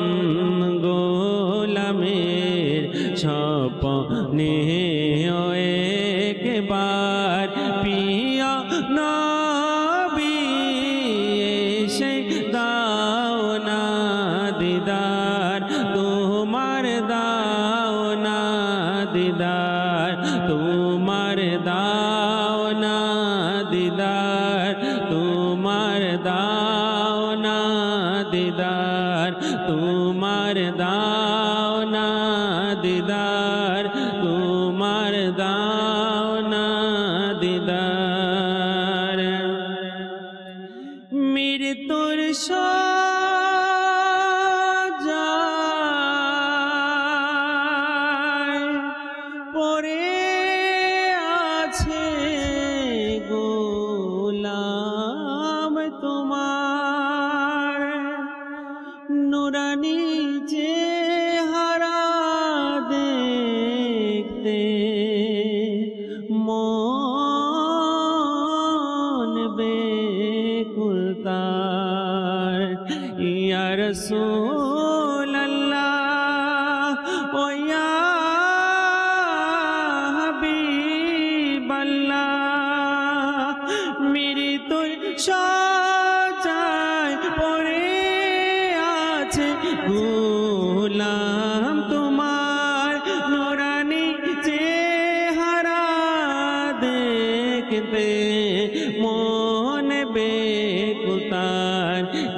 গোলামের স্বপ্নে একবার, প্রিয় নবী এসে দাও না দিদার, তোমার দাও না দিদার, তোমার দাও না দিদার, তোমার দাও না দিদার, তোমার দাও না দিদার, তোমার দাও না দিদার। মৃত্যুর শয্যায় পড়ে আছে গোলাম তোমার, নুরানি চেহারা দেখতে মন বেকুল তার, ইয়া রাসূলুল্লাহ ও ইয়া হাবিবাল্লাহ, মৃত্যুর শয্যায় পড়ে আছে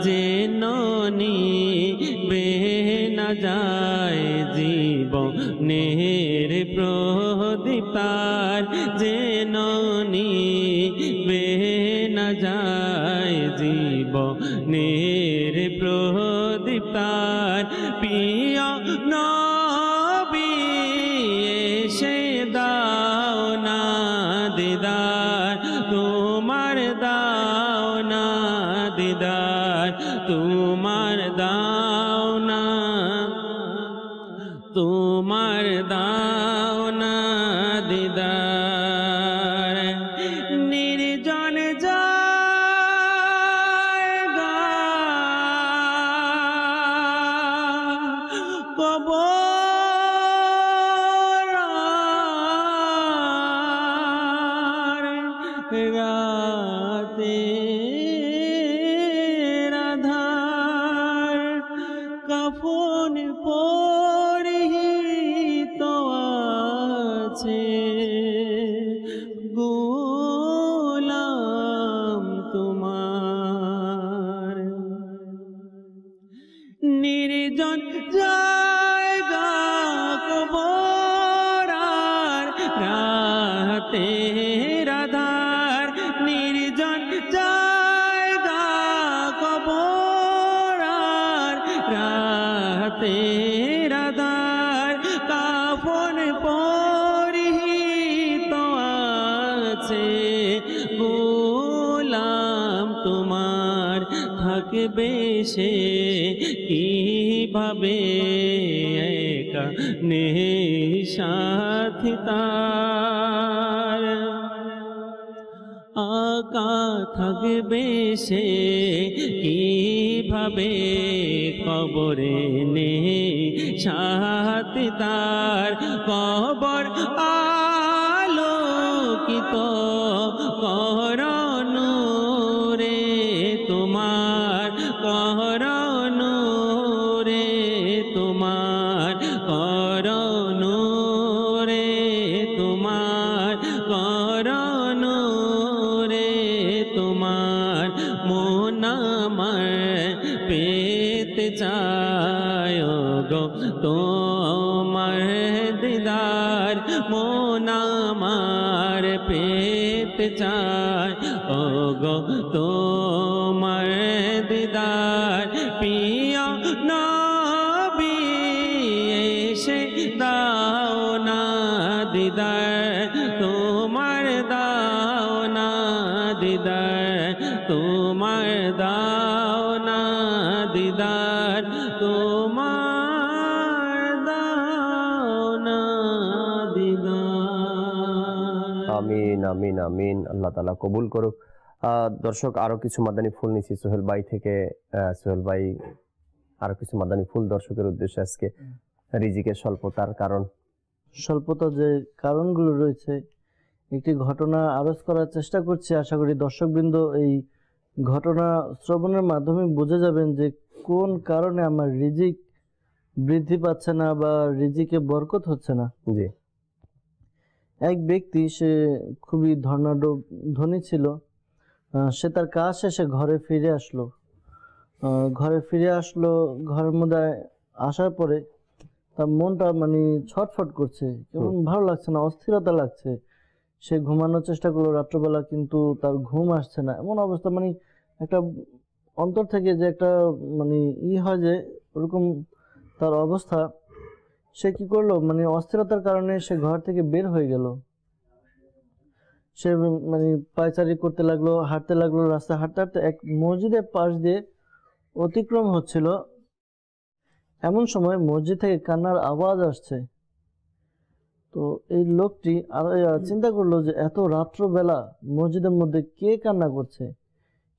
যেন নিবে না যায় জীবনের প্রদীপ তার, যেন নিবে না যায় জীবনের প্রদীপ তার। প্রিয় নবী এসে দাও না দিদার, তোমার দাও না দিদার, তোমার দাও না, তোমার দাও না দিদার। নির্জন জায়গা কবর রাতে রাধার, কাফন পরিহিত আছে গোলাম তোমার। নির্জন জায়গা কবর রাতে রাধার, নির্জন জায়গা কবর রাতে রাধার, কাফন পরিহিত আছে গোলাম তোমার। থাকবে সে কিভাবে একা সাথী তার, আকা থাকবে সে কিভাবে কবরে সাথী তার। কবর আলোকিত করনু রে তোমার, করনু রে তোমার, করনু রে তোমার, করনু রে তোমার। মন আমার পেতে চায় গো তোমার দিদার, মন আমার পেতে চায় ও গো তোমার দিদার। প্রিয় নবী এসে দাও না দিদার, তোমার দাও না দিদার, তোমার দাও না দিদার, তোমার দাও না দিদার। আমিন আমিন আমিন, আল্লাহ তাআলা কবুল করুক। দর্শক আরো কিছু মাদানী ফুল নিচ্ছি সোহেল ভাই থেকে। সোহেল ভাই আরো কিছু মাদানী ফুল দর্শকের উদ্দেশ্যে আজকে। রিজিকের স্বল্পতার কারণ, স্বল্পতা যে কারণগুলো রয়েছে, একটি ঘটনা আরজ করার চেষ্টা করছি। আশা করি দর্শকবৃন্দ এই ঘটনা শ্রবণের মাধ্যমে বুঝে যাবেন যে কোন কারণে আমার রিজিক বৃদ্ধি পাচ্ছে না বা রিজিকে বরকত হচ্ছে না। জি। এক ব্যক্তি, সে খুবই ধনী ছিল। সে তার কাজ শেষে ঘরে ফিরে আসলো। ঘরের মধ্যে আসার পরে তার মনটা মানে ছটফট করছে, কেমন ভালো লাগছে না, অস্থিরতা লাগছে। সে ঘুমানোর চেষ্টা করলো রাত্রবেলা, কিন্তু তার ঘুম আসছে না। এমন অবস্থা, মানে একটা অন্তর থেকে যে একটা মানে হয় যে ওরকম তার অবস্থা। সে কি করলো, মানে অস্থিরতার কারণে সে ঘর থেকে বের হয়ে গেল। সে মানে পায়চারি করতে লাগলো, হাঁটতে লাগলো। রাস্তা হাঁটতে হাঁটতে এক মসজিদের পাশ দিয়ে অতিক্রম হচ্ছিল। এমন সময় মসজিদ থেকে কান্নার আওয়াজ আসছে। তো এই লোকটি আর চিন্তা করলো যে এত রাত্রবেলা মসজিদের মধ্যে কে কান্না করছে।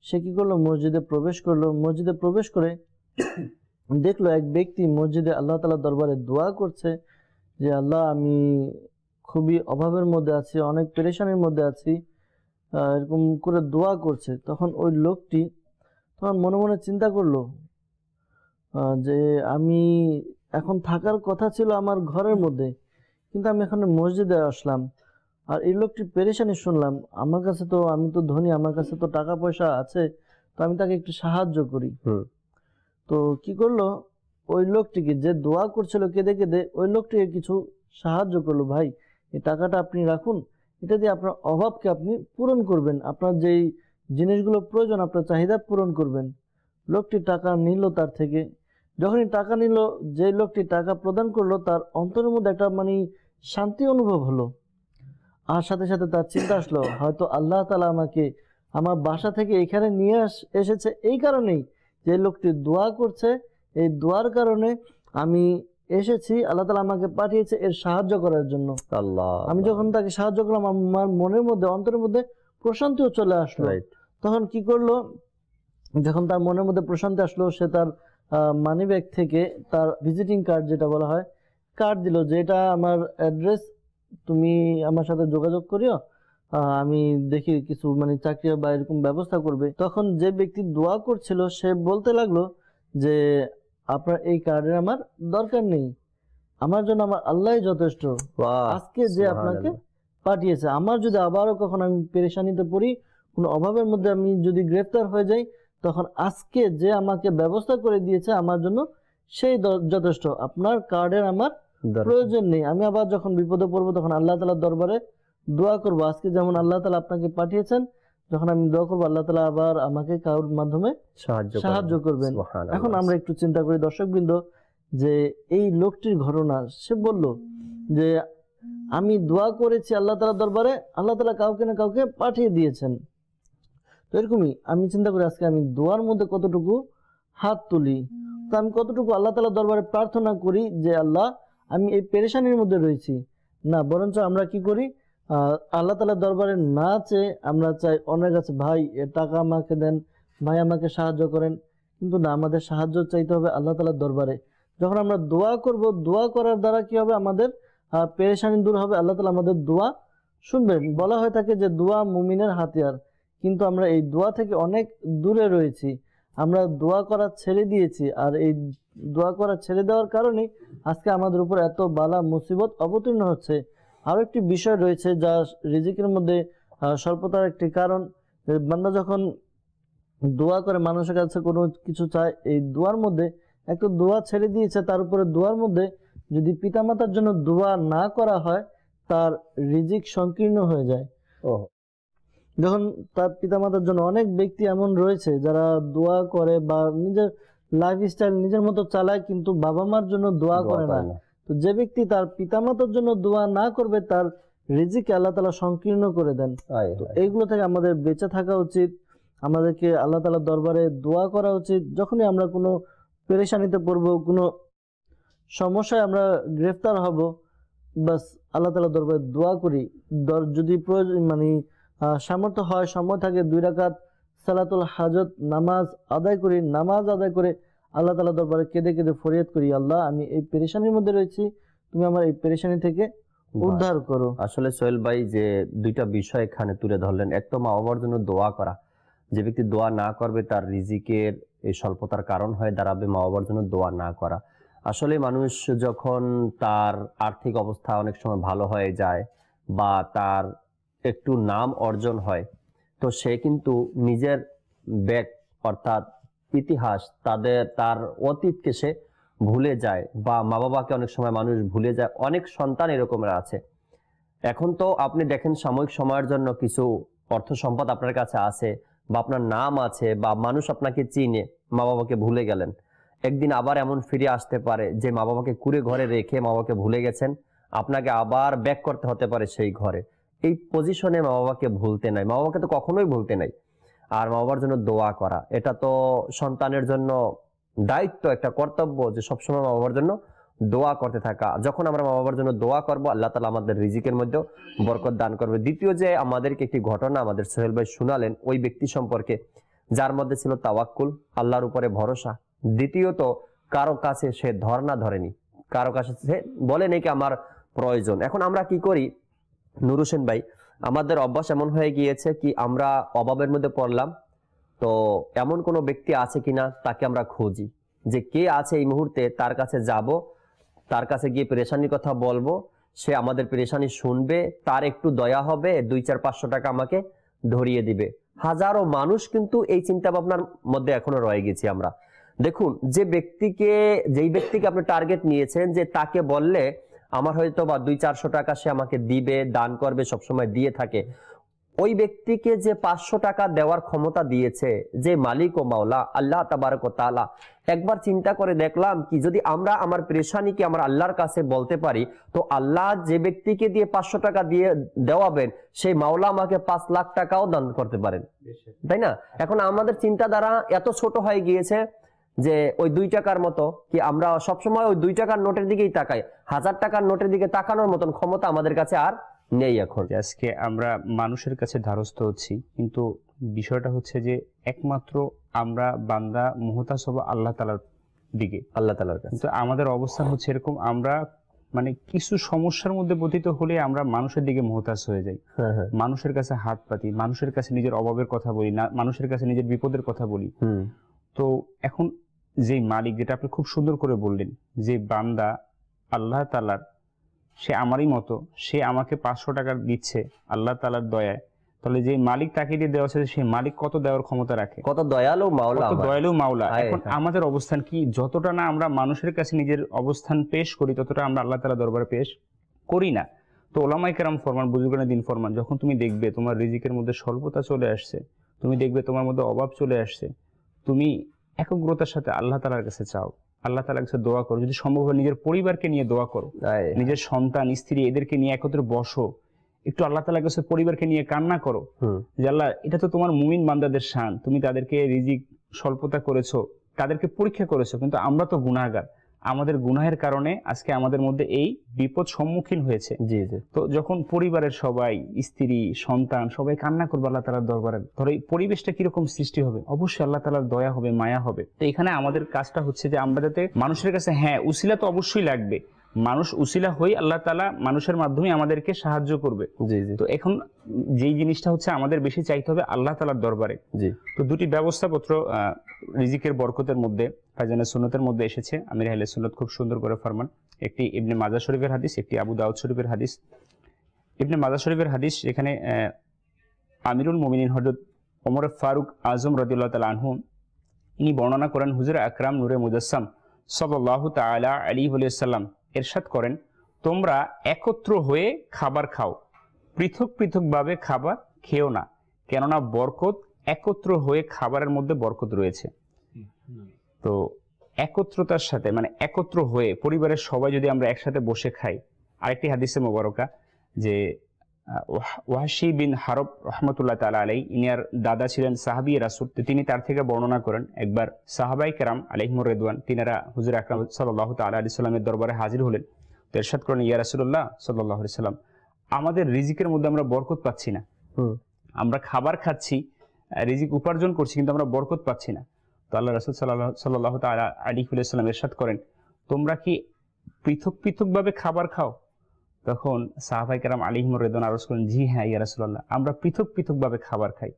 সে কি করলো, মসজিদে প্রবেশ করলো। মসজিদে প্রবেশ করে দেখলো এক ব্যক্তি মসজিদে আল্লাহ তাআলার দরবারে দোয়া করছে যে আল্লাহ, আমি খুবই অভাবের মধ্যে আছি, অনেক পেরেশানির মধ্যে আছি, এরকম করে দোয়া করছে। তখন ওই লোকটি তখন মনে মনে চিন্তা করলো যে আমি এখন থাকার কথা ছিল আমার ঘরের মধ্যে, কিন্তু আমি এখানে মসজিদে আসলাম আর এই লোকটি পেরেশানি শুনলাম। আমার কাছে তো, আমি তো ধনী, আমার কাছে তো টাকা পয়সা আছে, তো আমি তাকে একটু সাহায্য করি। তো কি করলো, ওই লোকটিকে যে দোয়া করছিল কেঁদে কেঁদে, ওই লোকটিকে কিছু সাহায্য করলো। ভাই, এই টাকাটা আপনি রাখুন, এটা দিয়ে আপনার অভাবকে আপনি পূরণ করবেন, আপনার যেই জিনিসগুলো প্রয়োজন আপনার চাহিদা পূরণ করবেন। লোকটি টাকা নিল তার থেকে। যখনই টাকা নিল, যে লোকটি টাকা প্রদান করলো তার অন্তরের মধ্যে একটা শান্তি অনুভব হলো। আর সাথে সাথে তার চিন্তা আসলো, হয়তো আল্লাহ তাআলা আমাকে আমার বাসা থেকে এখানে নিয়ে এসেছে এই কারণেই যে লোকটি দোয়া করছে, এই দোয়ার কারণে আমি এসেছি, আল্লাহ তাআলা আমাকে পাঠিয়েছে এর সাহায্য করার জন্য। আমি যখন তাকে সাহায্য করলাম, আমার মনের মধ্যে অন্তরের মধ্যে প্রশান্তিও চলে আসলো। তখন কি করলো, যখন তার মনের মধ্যে প্রশান্তি আসলো, সে তার মানি ব্যাগ থেকে তার ভিজিটিং কার্ড, যেটা বলা হয়, কার্ড দিল, যে এটা আমার অ্যাড্রেস, তুমি আমার সাথে যোগাযোগ করিও, আমি দেখি কিছু চাকরি বা এরকম ব্যবস্থা করবে। তখন যে ব্যক্তি দোয়া করছিল সে বলতে লাগলো যে আপনার এই কার্ডের আমার দরকার নেই, আমার জন্য আমার আল্লাহই যথেষ্ট। আজকে যে আপনাকে পাঠিয়েছে, আমার যদি আবারও কখন আমি পেরেশানিতে পড়ি, কোনো অভাবের মধ্যে আমি যদি গ্রেফতার হয়ে যাই, তখন আজকে যে আমাকে ব্যবস্থা করে দিয়েছে আমার জন্য সেই যথেষ্ট, আপনার কার্ডের আমার প্রয়োজন নেই। আমি আবার যখন বিপদে পড়বো তখন আল্লাহ তাআলার দরবারে দোয়া করবো। আজকে যেমন আল্লাহ তাআলা আপনাকে পাঠিয়েছেন, যখন আমি দোয়া করবো আল্লাহ তাআলা আবার আমাকে কারোর মাধ্যমে সাহায্য করবেন। এখন আমরা একটু চিন্তা করি দর্শকবৃন্দ, যে এই লোকটির ঘটনা, সে বলল যে আমি দোয়া করেছি আল্লাহ তাআলার দরবারে, আল্লাহ তাআলা কাউকে না কাউকে পাঠিয়ে দিয়েছেন। তো এরকমই আমি চিন্তা করি আজকে আমি দোয়ার মধ্যে কতটুকু হাত তুলি, তো আমি কতটুকু আল্লাহ তাআলার দরবারে প্রার্থনা করি যে আল্লাহ আমি এই পেরেশানির মধ্যে রয়েছি। না, বরঞ্চ আমরা কি করি, আল্লাহ তাআলার দরবারে না চেয়ে আমরা চাই অনেক কাছে, ভাই এ টাকা আমাকে দেন, ভাই আমাকে সাহায্য করেন। কিন্তু না, আমাদের সাহায্য চাইতে হবে আল্লাহ তাআলার দরবারে। যখন আমরা দোয়া করব, দোয়া করার দ্বারা কি হবে, আমাদের পেরেশানি দূর হবে, আল্লাহ তাআলা আমাদের দোয়া শুনবেন। বলা হয়ে থাকে যে দোয়া মুমিনের হাতিয়ার, কিন্তু আমরা এই দোয়া থেকে অনেক দূরে রয়েছি, আমরা দোয়া করা ছেড়ে দিয়েছি। আর এই দোয়া করা ছেড়ে দেওয়ার কারণে আজকে আমাদের উপর এত বালা মুসিবত অবতীর্ণ হচ্ছে। আরো একটি বিষয় রয়েছে যা রিজিকের মধ্যে স্বল্পতার একটি কারণ। বান্দা যখন দোয়া করে, মানুষের কাছে কোনো কিছু চায়, এই দোয়ার মধ্যে একটু দোয়া ছেড়ে দিয়েছে, তার উপরে দোয়ার মধ্যে যদি পিতামাতার জন্য দোয়া না করা হয়, তার রিজিক সংকীর্ণ হয়ে যায়। যখন তার পিতামাতার জন্য, অনেক ব্যক্তি এমন রয়েছে যারা দোয়া করে বা নিজের লাইফস্টাইল নিজের মতো চালায়, কিন্তু বাবা মার জন্য দোয়া করে না। তো যে ব্যক্তি তার পিতামাতার জন্য দোয়া না করবে, তার রিজিক আল্লাহ তাআলা সংকীর্ণ করে দেন। তো এইগুলো থেকে আমাদের বেঁচে থাকা উচিত, আমাদেরকে আল্লাহ তাআলার দরবারে দোয়া করা উচিত। যখনই আমরা কোনো পেরেশানিতে পড়বো, কোনো সমস্যায় আমরা গ্রেফতার হব, বাস আল্লাহ তাআলার দরবারে দোয়া করি। যদি প্রয়োজন সামর্থ্য হয়, সময় থাকে, 2 রাকাত সালাতুল হাজত নামাজ আদায় করি, নামাজ আদায় করে আল্লাহ তাআলার দরবারে কেঁদে কেঁদে ফরিয়াদ করি, আল্লাহ আমি এই পেরেশানির মধ্যে রয়েছি, তুমি আমার এই পেরেশানি থেকে উদ্ধার করো। আসলে সোহেল ভাই যে দুইটা বিষয় এখানে তুলে ধরলেন, এক তো মা বাবার জন্য দোয়া করা, যে ব্যক্তি দোয়া না করবে তার রিজিকের এই স্বল্পতার কারণ হয়ে দাঁড়াবে মা বাবার জন্য দোয়া না করা। আসলে মানুষ যখন তার আর্থিক অবস্থা অনেক সময় ভালো হয়ে যায় বা তার একটু নাম অর্জন হয়, তো সে কিন্তু নিজের ব্যাক অর্থাৎ ইতিহাস, তার অতীতকে সে ভুলে যায়, বা মা বাবাকে অনেক সময় মানুষ ভুলে যায়। অনেক সন্তান এরকমের আছে। এখন তো আপনি দেখেন সাময়িক সময়ের জন্য কিছু অর্থ সম্পদ আপনার কাছে আছে বা আপনার নাম আছে বা মানুষ আপনাকে চিনে, মা বাবাকে ভুলে গেলেন। একদিন আবার এমন ফিরে আসতে পারে যে মা বাবাকে কুড়ে ঘরে রেখে মা বাবাকে ভুলে গেছেন, আপনাকে আবার ব্যাক করতে হতে পারে সেই ঘরে। এই পজিশনে মা বাবাকে ভুলতে নাই, মা বাবাকে তো কখনোই ভুলতে নাই। আর মা বাবার জন্য দোয়া করা, এটা তো সন্তানের জন্য দায়িত্ব, একটা কর্তব্য যে সবসময় মা বাবার জন্য দোয়া করতে থাকা। যখন আমরা মা বাবার জন্য দোয়া করবো, আল্লাহ তাআলা আমাদের রিজিকের মধ্যেও বরকত দান করবে। দ্বিতীয় যে আমাদেরকে একটি ঘটনা আমাদের সোহেল ভাই শুনালেন ওই ব্যক্তি সম্পর্কে যার মধ্যে ছিল তাওয়াক্কুল, আল্লাহর উপরে ভরসা। দ্বিতীয়ত কারো কাছে সে ধর্ণা ধরেনি, কারো কাছে সে বলে নাকি আমার প্রয়োজন। এখন আমরা কি করি নূর হোসেন ভাই, আমাদের অভ্যাস এমন হয়ে গিয়েছে কি আমরা অভাবের মধ্যে পড়লাম, তো এমন কোনো ব্যক্তি আছে কিনা তাকে আমরা খুঁজি, যে কে আছে এই মুহূর্তে, তার কাছে যাব, তার কাছে গিয়ে পেরেশানির কথা বলবো, সে আমাদের পেরেশানি শুনবে, তার একটু দয়া হবে, 2-4-500 টাকা আমাকে ধরিয়ে দিবে। হাজারো মানুষ কিন্তু এই চিন্তা ভাবনার মধ্যে এখনো রয়ে গেছি আমরা। দেখুন, যেই ব্যক্তিকে আপনি টার্গেট নিয়েছেন যে তাকে বললে আমার হয়তো বা 200-400 টাকা সে আমাকে দিবে, দান করবে, সবসময় দিয়ে থাকে, ওই ব্যক্তিকে যে 500 টাকা দেওয়ার ক্ষমতা দিয়েছে যে মালিক ও মাওলা আল্লাহ তাবারক ওয়া তাআলা, একবার চিন্তা করে দেখলাম কি যদি আমরা আমার পেরেশানিকে আমার আল্লাহর কাছে বলতে পারি, তো আল্লাহ যে ব্যক্তিকে দিয়ে 500 টাকা দিয়ে দেওয়াবেন সেই মাওলা আমাকে 5 লাখ টাকাও দান করতে পারেন, তাই না? এখন আমাদের চিন্তাধারা এত ছোট হয়ে গিয়েছে যে ওই 2 টাকার মতো, কি আমরা সবসময় ওই 2 টাকার নোটের দিকেই তাকাই, 1000 টাকার নোটের দিকে তাকানোর মতন ক্ষমতা আমাদের কাছে আর নেই এখন। আজকে আমরা মানুষের কাছে ধারস্থ হচ্ছি, কিন্তু বিষয়টা হচ্ছে যে একমাত্র আমরা বান্দা মুহতাজ হব আল্লাহ তাআলার দিকে, আল্লাহ তাআলার কাছে। কিন্তু আমাদের অবস্থান হচ্ছে এরকম, আমরা মানে কিছু সমস্যার মধ্যে পতিত হলে আমরা মানুষের দিকে মুহতাজ হয়ে যাই, মানুষের কাছে হাত পাতি, মানুষের কাছে নিজের অভাবের কথা বলি না, মানুষের কাছে নিজের বিপদের কথা বলি। তো এখন যে মালিক, যেটা আপনি খুব সুন্দর করে বললেন, যে বান্দা আল্লাহ তাআলার, সে আমারই মতো, সে আমাকে 500 টাকা দিচ্ছে আল্লাহ তাআলার দয়ায়, তাহলে যে মালিক তাকে দিয়ে দেওয়া হচ্ছে সেই মালিক কত দেওয়ার ক্ষমতা রাখে, কত দয়ালু মাওলা, কত দয়ালু মাওলা। এখন আমাদের অবস্থান কি? যতটা না আমরা মানুষের কাছে নিজের অবস্থান পেশ করি, ততটা আমরা আল্লাহ তাআলার দরবারে পেশ করি না। তো ওলামায়ে কেরাম ফরমান, বুজুর্গানে দিন ফরমান, যখন তুমি দেখবে তোমার রিজিকের মধ্যে স্বল্পতা চলে আসছে, তুমি দেখবে তোমার মধ্যে অভাব চলে আসছে, তুমি একাগ্রতার সাথে আল্লাহ তাআলার কাছে চাও, আল্লাহ তাআলার কাছে দোয়া করো, যদি সম্ভব হয় নিজের পরিবারকে নিয়ে দোয়া করো, নিজের সন্তান স্ত্রী এদেরকে নিয়ে একত্রে বসো, একটু আল্লাহ তাআলার কাছে পরিবারকে নিয়ে কান্না করো যে আল্লাহ, এটা তো তোমার মুমিন বান্দাদের শান, তুমি তাদেরকে রিজিক স্বল্পতা করেছো, তাদেরকে পরীক্ষা করেছো, কিন্তু আমরা তো গুনাহগার, আমাদের গুনাহের কারণে আজকে আমাদের মধ্যে এই বিপদ সম্মুখীন হয়েছে। তো যখন পরিবারের সবাই, স্ত্রী সন্তান সবাই কান্না করবে আল্লাহ তাআলার দরবারে, ধরো এই পরিবেশটা কিরকম সৃষ্টি হবে? অবশ্যই আল্লাহ তাআলার দয়া হবে, মায়া হবে। তো এখানে আমাদের কাজটা হচ্ছে যে আমরা যাতে মানুষের কাছে, হ্যাঁ উসিলা তো অবশ্যই লাগবে, মানুষ উসিলা হয়ে আল্লাহ তাআলা মানুষের মাধ্যমে আমাদেরকে সাহায্য করবে। তো এখন যেই জিনিসটা হচ্ছে আমাদের বেশি চাইতে হবে আল্লাহ তাআলার দরবারে। তো দুটি ব্যবস্থাপত্র রিজিকের বরকতের মধ্যে ফায়জানে সুন্নতের মধ্যে এসেছে। আমির আহলে সুন্নাত খুব সুন্দর করে ফরমান, একটি ইবনে মাজাহ শরীফের হাদিস, একটি আবু দাউদ শরীফের হাদিস। ইবনে মাজাহ শরীফের হাদিস, এখানে আমিরুল মুমিনিন হযরত ওমর ফারুক আজম রাদিয়াল্লাহু তাআলা আনহু ইনি বর্ণনা করেন, হুজুর আকরাম নূরে মুজাসসাম সাল্লাল্লাহু তাআলা আলাইহি ওয়াসাল্লাম ইরশাদ করেন, তোমরা একত্র হয়ে খাবার খাও, পৃথক পৃথক ভাবে খাবার খেও না, কেননা বরকত একত্র হয়ে খাবারের মধ্যে বরকত রয়েছে। তো একত্রতার সাথে, মানে একত্র হয়ে পরিবারের সবাই যদি আমরা একসাথে বসে খাই। আরেকটি হাদিসে মোবারকা যে ওয়াহশী বিন হারব রহমতুল্লাহ তাআলা আলাইহি, ইনার দাদা ছিলেন সাহাবী রাসূল, তিনি তার থেকে বর্ণনা করেন, একবার সাহাবায়ে কেরাম আলাইহিমুর রিদওয়ান তিনারা হুজুর আকরাম সাল্লাল্লাহু তাআলা আলাইহি সাল্লামের দরবারে হাজির হলেন। তো ইরশাদ করেন, ইয়া রাসূলুল্লাহ সাল্লাল্লাহু আলাইহি সাল্লাম, আমাদের রিজিকের মধ্যে আমরা বরকত পাচ্ছি না, আমরা খাবার খাচ্ছি, রিজিক উপার্জন করছি, কিন্তু আমরা বরকত পাচ্ছি না। তো আল্লাহ রাসূল সাল্লাল্লাহু তাআলা আলাইহি ওয়াসাল্লাম ইরশাদ করেন, তোমরা কি পৃথক পৃথক ভাবে খাবার খাও? তখন সাহাবায়ে কেরাম আলাইহিমুর রিদওয়ান আরজ করেন, জি হ্যাঁ ইয়া রাসূলুল্লাহ, আমরা পৃথক পৃথক ভাবে খাবার খাই।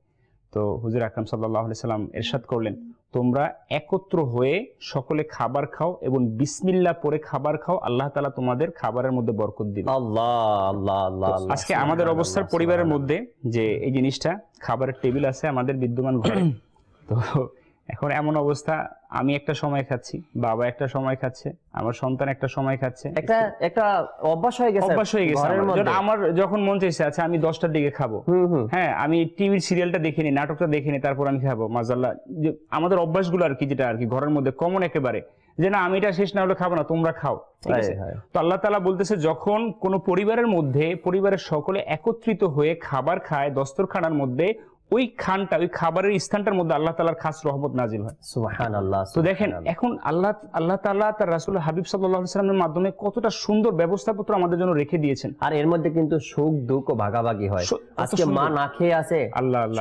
তো হুজুর আকরাম সাল্লাল্লাহু আলাইহি সাল্লাম ইরশাদ করলেন, তোমরা একত্র হয়ে সকলে খাবার খাও এবং বিসমিল্লাহ পড়ে খাবার খাও, আল্লাহ তাআলা তোমাদের খাবারের মধ্যে বরকত দিবেন। আল্লাহ আল্লাহ আল্লাহ। আজকে আমাদের অবস্থার পরিবারের মধ্যে যে এই জিনিসটা, খাবারের টেবিল আছে আমাদের বিদ্যমান ঘরে, তো এখন এমন অবস্থা, আমি একটা সময় খাচ্ছি, বাবা একটা সময় খাচ্ছে, আমার সন্তান একটা সময় খাচ্ছে, একটা অভ্যাস হয়ে গেছে, আমার যখন মন চাইছে আচ্ছা আমি 10টার দিকে খাবো, হ্যাঁ আমি টিভির সিরিয়ালটা দেখিনি, নাটকটা দেখিনি, তারপর আমি খাবো, মাশাআল্লাহ। আমাদের অভ্যাসগুলো আর কি, যেটা আর কি ঘরের মধ্যে কমন একেবারে, যে না আমি এটা শেষ না হলে খাবো না, তোমরা খাও, ঠিক আছে? তো আল্লাহ তাআলা বলতেছে, যখন কোন পরিবারের মধ্যে পরিবারের সকলে একত্রিত হয়ে খাবার খায় দস্তরখানার মধ্যে, ওই খানটা, ওই খাবারের স্থানটার মধ্যে আল্লাহ তাআলার খাস রহমত নাজিল হয়। সুবহানাল্লাহ। তো দেখেন এখন আল্লাহ তাআলা তার রাসূল হাবিব সাল্লাল্লাহু আলাইহি ওয়াসাল্লামের মাধ্যমে কতটা সুন্দর ব্যবস্থাপত্র আমাদের জন্য রেখে দিয়েছেন, আর এর মধ্যে কিন্তু সুখ দুঃখ ভাগাভাগি হয়। আজকে মা না খেয়ে আছে,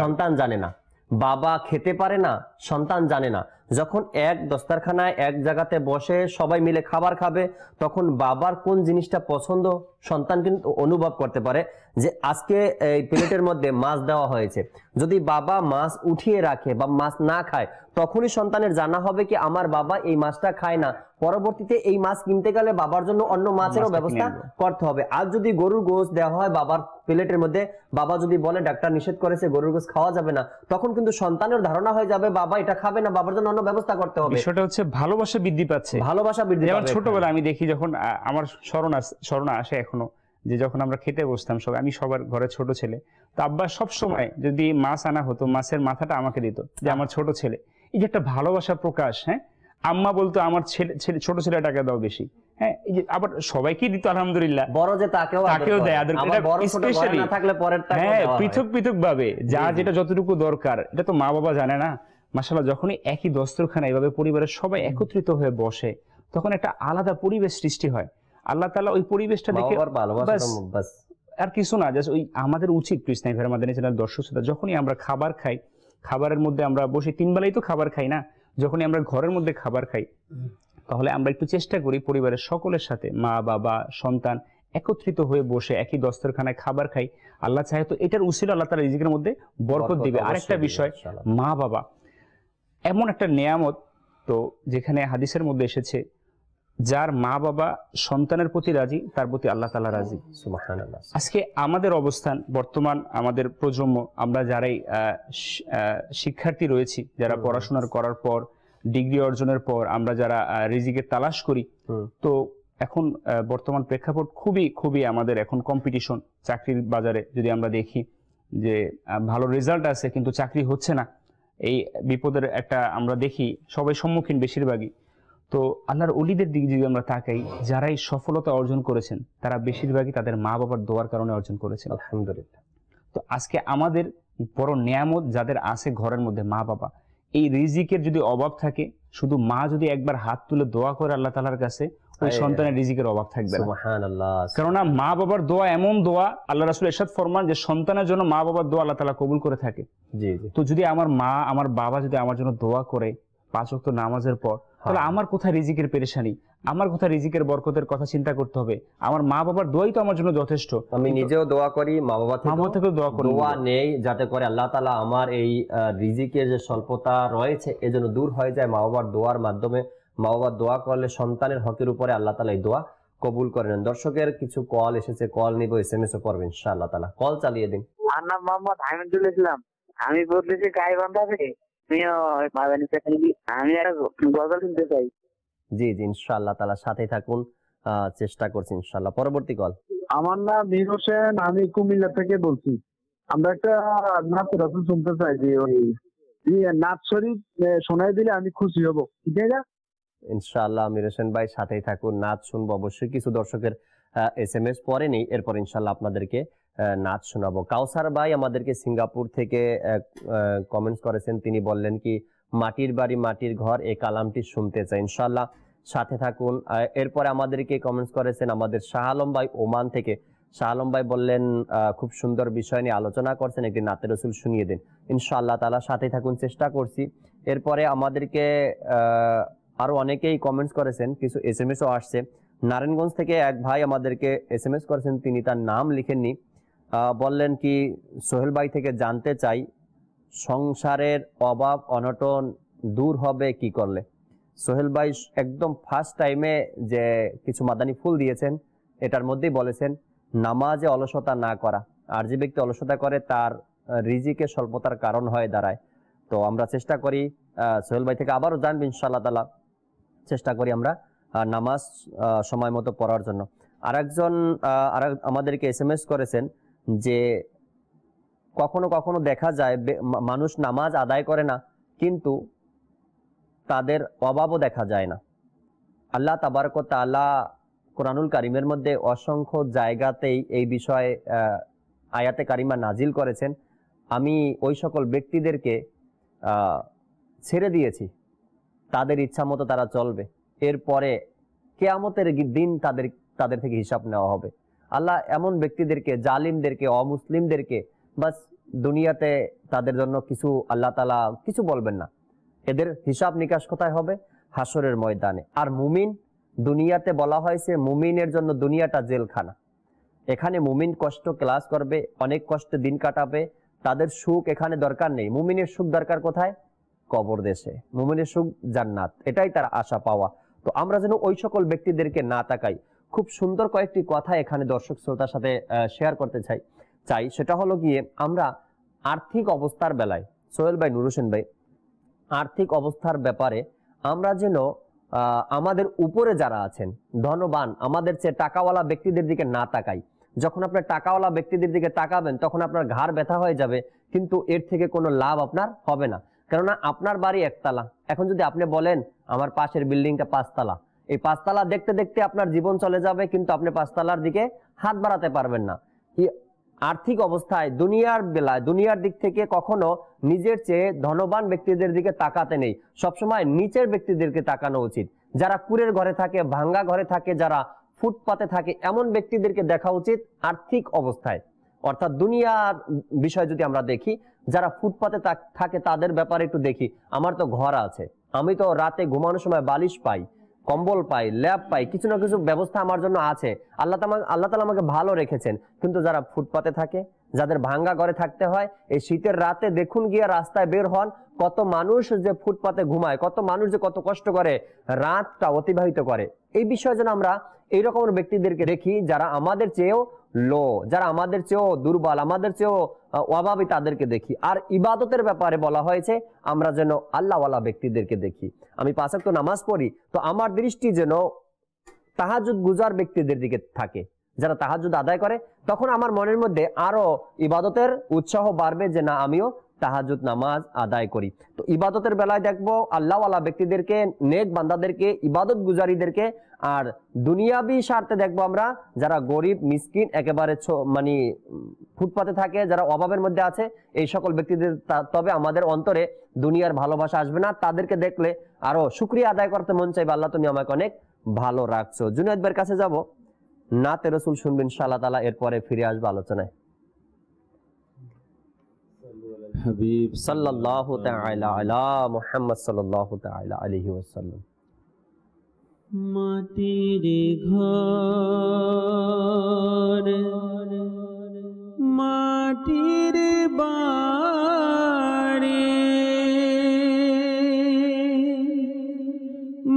সন্তান জানে না, বাবা খেতে পারে না, সন্তান জানে না। যখন এক দস্তরখানায় এক জায়গাতে বসে সবাই মিলে খাবার খাবে, তখন বাবার কোন জিনিসটা পছন্দ সন্তান কিন্তু অনুভব করতে পারে, যে আজকে এই প্লেটের মধ্যে মাছ দেওয়া হয়েছে, যদি বাবা মাছ উঠিয়ে রাখে বা মাছ না খায়, তখনই সন্তানের জানা হবে কি আমার বাবা এই মাছটা খায় না, পরবর্তীতে এই মাছ কিনতে গেলে বাবার জন্য অন্য মাছেরও ব্যবস্থা করতে হবে। আর যদি গরুর গোশত দেওয়া হয় বাবার প্লেটের মধ্যে, বাবা যদি বলে ডাক্তার নিষেধ করেছে গরুর গোশত খাওয়া যাবে না, তখন কিন্তু সন্তানের ধারণা হয়ে যাবে বাবা এটা খাবে না, বাবার জন্য অন্য ব্যবস্থা করতে হবে। বিষয়টা হচ্ছে ভালোবাসা বৃদ্ধি পাচ্ছে, ভালোবাসা বৃদ্ধি যেমন পাবে। ছোটবেলা আমি দেখি যখন আমার স্মরণ আসে এখনো, যে যখন আমরা খেতে বসতাম সবাই, আমি সবার ঘরে ছোট ছেলে, তো আব্বা সব সময় যদি মাছ আনা হতো মাছের মাথাটা আমাকে দিত, যে আমার ছোট ছেলে। এই যে একটা ভালোবাসা প্রকাশ, হ্যাঁ, আম্মা বলতো আমার ছেলে ছোট ছেলেটাকে দাও বেশি, হ্যাঁ, এই যে আবার সবাইকেই দিত আলহামদুলিল্লাহ, বড় যে তাকেও দেয় আদর, স্পেশালি হ্যাঁ পৃথক পৃথক ভাবে যার যেটা যতটুকু দরকার, এটা তো মা বাবা জানে না। মাশাআল্লাহ, যখনই একই দস্তরখানা এভাবে পরিবারের সবাই একত্রিত হয়ে বসে, তখন একটা আলাদা পরিবেশ সৃষ্টি হয়। আল্লাহ তাআলা ওই পরিবেশটা দেখে আর কিছু না, জাস্ট ওই আমাদের উচিত ইসলামী ভাইরা মাদানী চ্যানেলের দর্শক শ্রোতা, যখনই আমরা খাবার খাই, খাবারের মধ্যে আমরা বসে 3 বেলাই তো খাবার খাই না, যখনই আমরা ঘরের মধ্যে খাবার খাই, তাহলে আমরা একটু চেষ্টা করি পরিবারের সকলের সাথে, মা বাবা সন্তান একত্রিত হয়ে বসে একই দস্তরখানায় খাবার খাই। আল্লাহ চাহে তো এটার উসিলা আল্লাহ তাআলা রিজিকের মধ্যে বরকত দিবে। আরেকটা বিষয়, মা বাবা এমন একটা নেয়ামত, তো যেখানে হাদিসের মধ্যে এসেছে যার মা বাবা সন্তানের প্রতি রাজি, তার প্রতি আল্লাহ তাআলা রাজি। সুবহানাল্লাহ। আজকে আমাদের অবস্থান বর্তমান, আমাদের প্রজন্ম, আমরা যারাই শিক্ষার্থী রয়েছি, যারা পড়াশোনার করার পর ডিগ্রি অর্জনের পর আমরা যারা রিজিকের তালাশ করি, তো এখন বর্তমান প্রেক্ষাপট খুবই আমাদের এখন কম্পিটিশন চাকরির বাজারে। যদি আমরা দেখি যে ভালো রেজাল্ট আছে কিন্তু চাকরি হচ্ছে না, এই বিপদের একটা আমরা দেখি সবাই সম্মুখীন বেশিরভাগই। তো আল্লাহর ওলিদের দিকে যদি আমরা তাকাই, যারাই সফলতা অর্জন করেছেন তারা বেশিরভাগই তাদের মা বাবার দোয়ার কারণে অর্জন করেছেন, আলহামদুলিল্লাহ। তো আজকে আমাদের বড় নিয়ামত যাদের আছে ঘরের মধ্যে, মা বাবা, এই রিজিকের যদি অভাব থাকে, শুধু মা যদি একবার হাত তুলে দোয়া করে আল্লাহ তাআলার কাছে, ওই সন্তানের রিজিকের অভাব থাকবে না। সুবহানাল্লাহ। কারণ মা বাবার দোয়া এমন দোয়া, আল্লাহ রাসূল ইরশাদ ফরমান যে সন্তানের জন্য মা বাবার দোয়া আল্লাহ তাআলা কবুল করে থাকে। জি জি। তো যদি আমার মা আমার বাবা যদি আমার জন্য দোয়া করে 5 ওয়াক্ত নামাজের পর, তাহলে আমার কোথায় রিজিকের পেরেশানি, আমার কোথায় রিজিকের বরকতের কথা চিন্তা করতে হবে? আমার মা বাবার দোয়াই তো আমার জন্য যথেষ্ট। আমি নিজেও দোয়া করি, মা বাবা থেকে দোয়া করি, দোয়া নেই যাতে করে আল্লাহ তাআলা আমার এই রিজিকের যে স্বল্পতা রয়েছে এজন্য দূর হয়ে যায়। মা বাবার দোয়ার মাধ্যমে, মা বাবার দোয়া করলে সন্তানের হকের উপরে আল্লাহ তাআলা এই দোয়া কবুল করে নেন। দর্শকের কিছু কল এসেছে, কল নিব, এসএমএস ও পড়বেন ইনশাআল্লাহ তাআলা। কল চালিয়ে দিন। আমার নাম মোহাম্মদ হামিদুল ইসলাম, আমি বলতেছি গাইবান্ধা থেকে। আমি একটা গজল শুনতে চাই। জি জি, ইনশাআল্লাহ তাআলা সাথে থাকুন, চেষ্টা করছি ইনশাআল্লাহ। পরবর্তী কল। আমার নাম মীর হোসেন, আমি কুমিল্লা থেকে বলছি। আমরা একটা নাচ রাসূল শুনতে চাই, যে ওই নাচ শরীফ শোনাই দিলে আমি খুশি হব, ঠিক আছে? ইনশাআল্লাহ মীর হোসেন ভাই সাথেই থাকুন, নাচ শুনবো অবশ্যই। কিছু দর্শকের এসএমএস পরে নেই, এরপর ইনশাআল্লাহ আপনাদেরকে নাচ শোনাবো। কাউসার ভাই আমাদেরকে সিঙ্গাপুর থেকে কমেন্টস করেছেন, তিনি বললেন কি মাটির বাড়ি মাটির ঘর এই কালামটি শুনতে চাই। ইনশাআল্লাহ সাথে থাকুন। এরপরে আমাদেরকে কমেন্টস করেছেন আমাদের শাহ আলম ভাই ওমান থেকে। শাহ আলম ভাই বললেন খুব সুন্দর বিষয় নিয়ে আলোচনা করছেন, একটি নাতে রসুল শুনিয়ে দিন। ইনশাআল্লাহ তাআলা সাথে থাকুন, চেষ্টা করছি। এরপরে আমাদেরকে আরো অনেকেই কমেন্টস করেছেন, কিছু এসএমএসও আসছে। নারায়ণগঞ্জ থেকে এক ভাই আমাদেরকে এসএমএস করেছেন, তিনি তার নাম লিখেননি, বললেন কি সোহেল ভাই থেকে জানতে চাই সংসারের অভাব অনটন দূর হবে কি করলে। সোহেল ভাই একদম ফার্স্ট টাইমে যে কিছু মাদানী ফুল দিয়েছেন এটার মধ্যেই বলেছেন নামাজে অলসতা না করা, আর যে ব্যক্তি অলসতা করে তার রিজিকে স্বল্পতার কারণ হয়ে দাঁড়ায়। তো আমরা চেষ্টা করি সোহেল ভাই থেকে আবারও জানবেন ইনশাআল্লাহ তাআলা, চেষ্টা করি আমরা নামাজ সময় মতো পড়ার জন্য। আরেকজন আমাদেরকে এসএমএস করেছেন যে কখনো কখনো দেখা যায় মানুষ নামাজ আদায় করে না কিন্তু তাদের অভাবও দেখা যায় না। আল্লাহ তাবারক ওয়া তাআলা কোরআনুল কারীমের মধ্যে অসংখ্য জায়গাতেই এই বিষয়ে আয়াতে কারিমা নাজিল করেছেন। আমি ওই সকল ব্যক্তিদেরকে ছেড়ে দিয়েছি, তাদের ইচ্ছা মতো তারা চলবে, এরপরে কিয়ামতের দিন তাদের থেকে হিসাব নেওয়া হবে। আল্লাহ এমন ব্যক্তিদেরকে, জালিমদেরকে, অমুসলিমদেরকে বাস দুনিয়াতে তাদের জন্য কিছু আল্লাহ তাআলা কিছু বলবেন না, এদের হিসাব নিকাশ কোথায় হবে? হাসরের ময়দানে। আর মুমিন, দুনিয়াতে বলা হয়েছে মুমিনের জন্য দুনিয়াটা জেলখানা, এখানে মুমিন কষ্ট ক্লাস করবে, অনেক কষ্টে দিন কাটাবে, তাদের সুখ এখানে দরকার নেই। মুমিনের সুখ দরকার কোথায়? কবর দেশে। মুমিনের সুখ জান্নাত, এটাই তার আশা পাওয়া। তো আমরা যেন ওই সকল ব্যক্তিদেরকে না তাকাই। খুব সুন্দর কয়েকটি কথা এখানে দর্শক শ্রোতার সাথে শেয়ার করতে চাই। সেটা হলো গিয়ে আমরা আর্থিক অবস্থার বেলায়, সোহেল ভাই, নুর হোসেন ভাই, আর্থিক অবস্থার ব্যাপারে আমরা যেন আমাদের উপরে যারা আছেন ধনবান, আমাদের চেয়ে টাকাওয়ালা ব্যক্তিদের দিকে না তাকাই। যখন আপনার টাকাওয়ালা ব্যক্তিদের দিকে তাকাবেন তখন আপনার ঘাড় ব্যথা হয়ে যাবে, কিন্তু এর থেকে কোনো লাভ আপনার হবে না। কেননা আপনার বাড়ি একতলা, এখন যদি আপনি বলেন আমার পাশের বিল্ডিংটা 5 তলা, এই 5 তলা দেখতে দেখতে আপনার জীবন চলে যাবে, কিন্তু আপনি 5 তলার দিকে হাত বাড়াতে পারবেন না। আর্থিক অবস্থায় দুনিয়ার বেলায়, দুনিয়ার দিক থেকে কখনো নিজের চেয়ে ধনবান ব্যক্তিদের দিকে তাকাতে নেই, সবসময় নিচের ব্যক্তিদেরকে তাকানো উচিত। যারা কুড়ের ঘরে থাকে, ভাঙ্গা ঘরে থাকে, যারা ফুটপাতে থাকে, এমন ব্যক্তিদেরকে দেখা উচিত আর্থিক অবস্থায়। অর্থাৎ দুনিয়ার বিষয় যদি আমরা দেখি, যারা ফুটপাতে থাকে তাদের ব্যাপারে একটু দেখি। আমার তো ঘর আছে, আমি তো রাতে ঘুমানোর সময় বালিশ পাই, কম্বল পাই, ল্যাব পাই, কিছু না কিছু ব্যবস্থা আমার জন্য আছে, আল্লাহ তাআলা আমাকে ভালো রেখেছেন। কিন্তু যারা ফুটপাতে থাকে, যাদের ভাঙ্গা ঘরে থাকতে হয়, এই শীতের রাতে দেখুন গিয়ে রাস্তায় বের হন, কত মানুষ যে ফুটপাতে ঘুমায়, কত মানুষ যে কত কষ্ট করে রাতটা অতিবাহিত করে। এই বিষয়ে যেন আমরা এইরকম ব্যক্তিদেরকে দেখি যারা আমাদের চেয়েও লো, যারা আমাদের চেয়েও দুর্বল, আমাদের চেয়েও অভাবী, তাদেরকে দেখি। আর ইবাদতের ব্যাপারে বলা হয়েছে আমরা যেন আল্লাহওয়ালা ব্যক্তিদেরকে দেখি। আমি 5 ওয়াক্ত নামাজ পড়ি, তো আমার দৃষ্টি যেন তাহাজ্জুদ গুজার ব্যক্তিদের দিকে থাকে, যারা তাহাজ্জুদ আদায় করে। তখন আমার মনের মধ্যে আরো ইবাদতের উৎসাহ বাড়বে যে না, আমিও তাহাজ্জুদ নামাজ আদায় করি। তো ইবাদতের বেলায় দেখবো আল্লাহওয়ালা ব্যক্তিদেরকে, নেক বান্দাদেরকে, ইবাদত গুজারিদেরকে। আর দুনিয়াবি স্বার্থে দেখবো আমরা যারা গরিব মিসকিন, একেবারে মানে ফুটপাতে থাকে, যারা অভাবের মধ্যে আছে, এই সকল ব্যক্তিদের তবে আমাদের অন্তরে দুনিয়ার ভালোবাসা আসবে না। তাদেরকে দেখলে আরো শুকরিয়া আদায় করতে মন চাইবে, আল্লাহ তুমি আমাকে অনেক ভালো রাখছো। জুনায়েদ ভাইয়ের কাছে যাব, নাতে রাসূল শুনবেন ইনশাআল্লাহ তাআলা, এরপরে ফিরে আসবো আলোচনায়। হাবিব সাল্লাল্লাহু তাআলা আলা মুহাম্মদ সাল্লাল্লাহু তাআলা আলাইহি ওয়াসাল্লাম। মাটির ঘর, মাটির বাড়ি,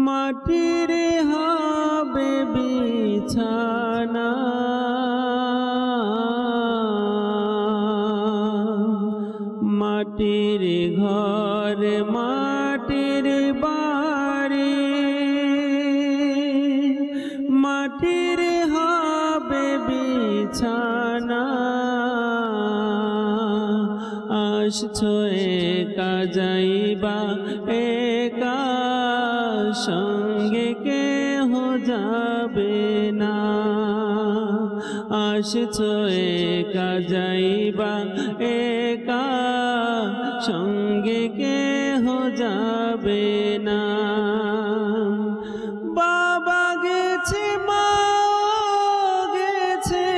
মাটির হবে বিছানা, মাটির ঘর, মাটির বাড়ি, মাটির হবে বিছানা। আসছো একা যাইবা একা, সঙ্গে কেহ যাবে না। আসছো একা যাইবা একা, সঙ্গে কেহ যাবে না। বাবা গেছে, মা গেছে,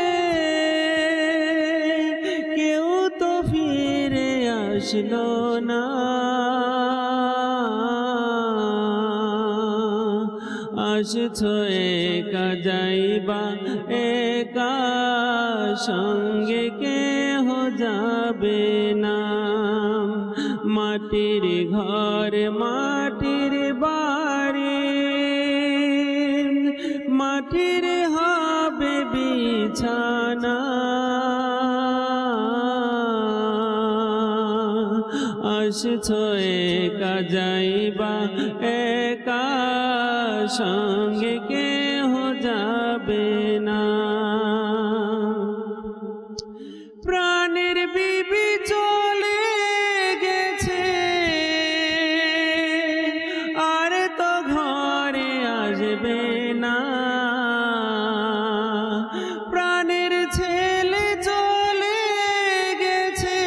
কেউ তো ফিরে আসলো না। আসছো একা যাইবা একা, সঙ্গে কেহ যাবে না। মাটির ঘর, মাটির বাড়ি, মাটির হবে বিছানা। আসছো একা যাইবা একা, সঙ্গে কেহ যাবে না। প্রাণের বিবি চলে গেছে, আর তো ঘরে আসবে না। প্রাণের ছেলে চলে গেছে,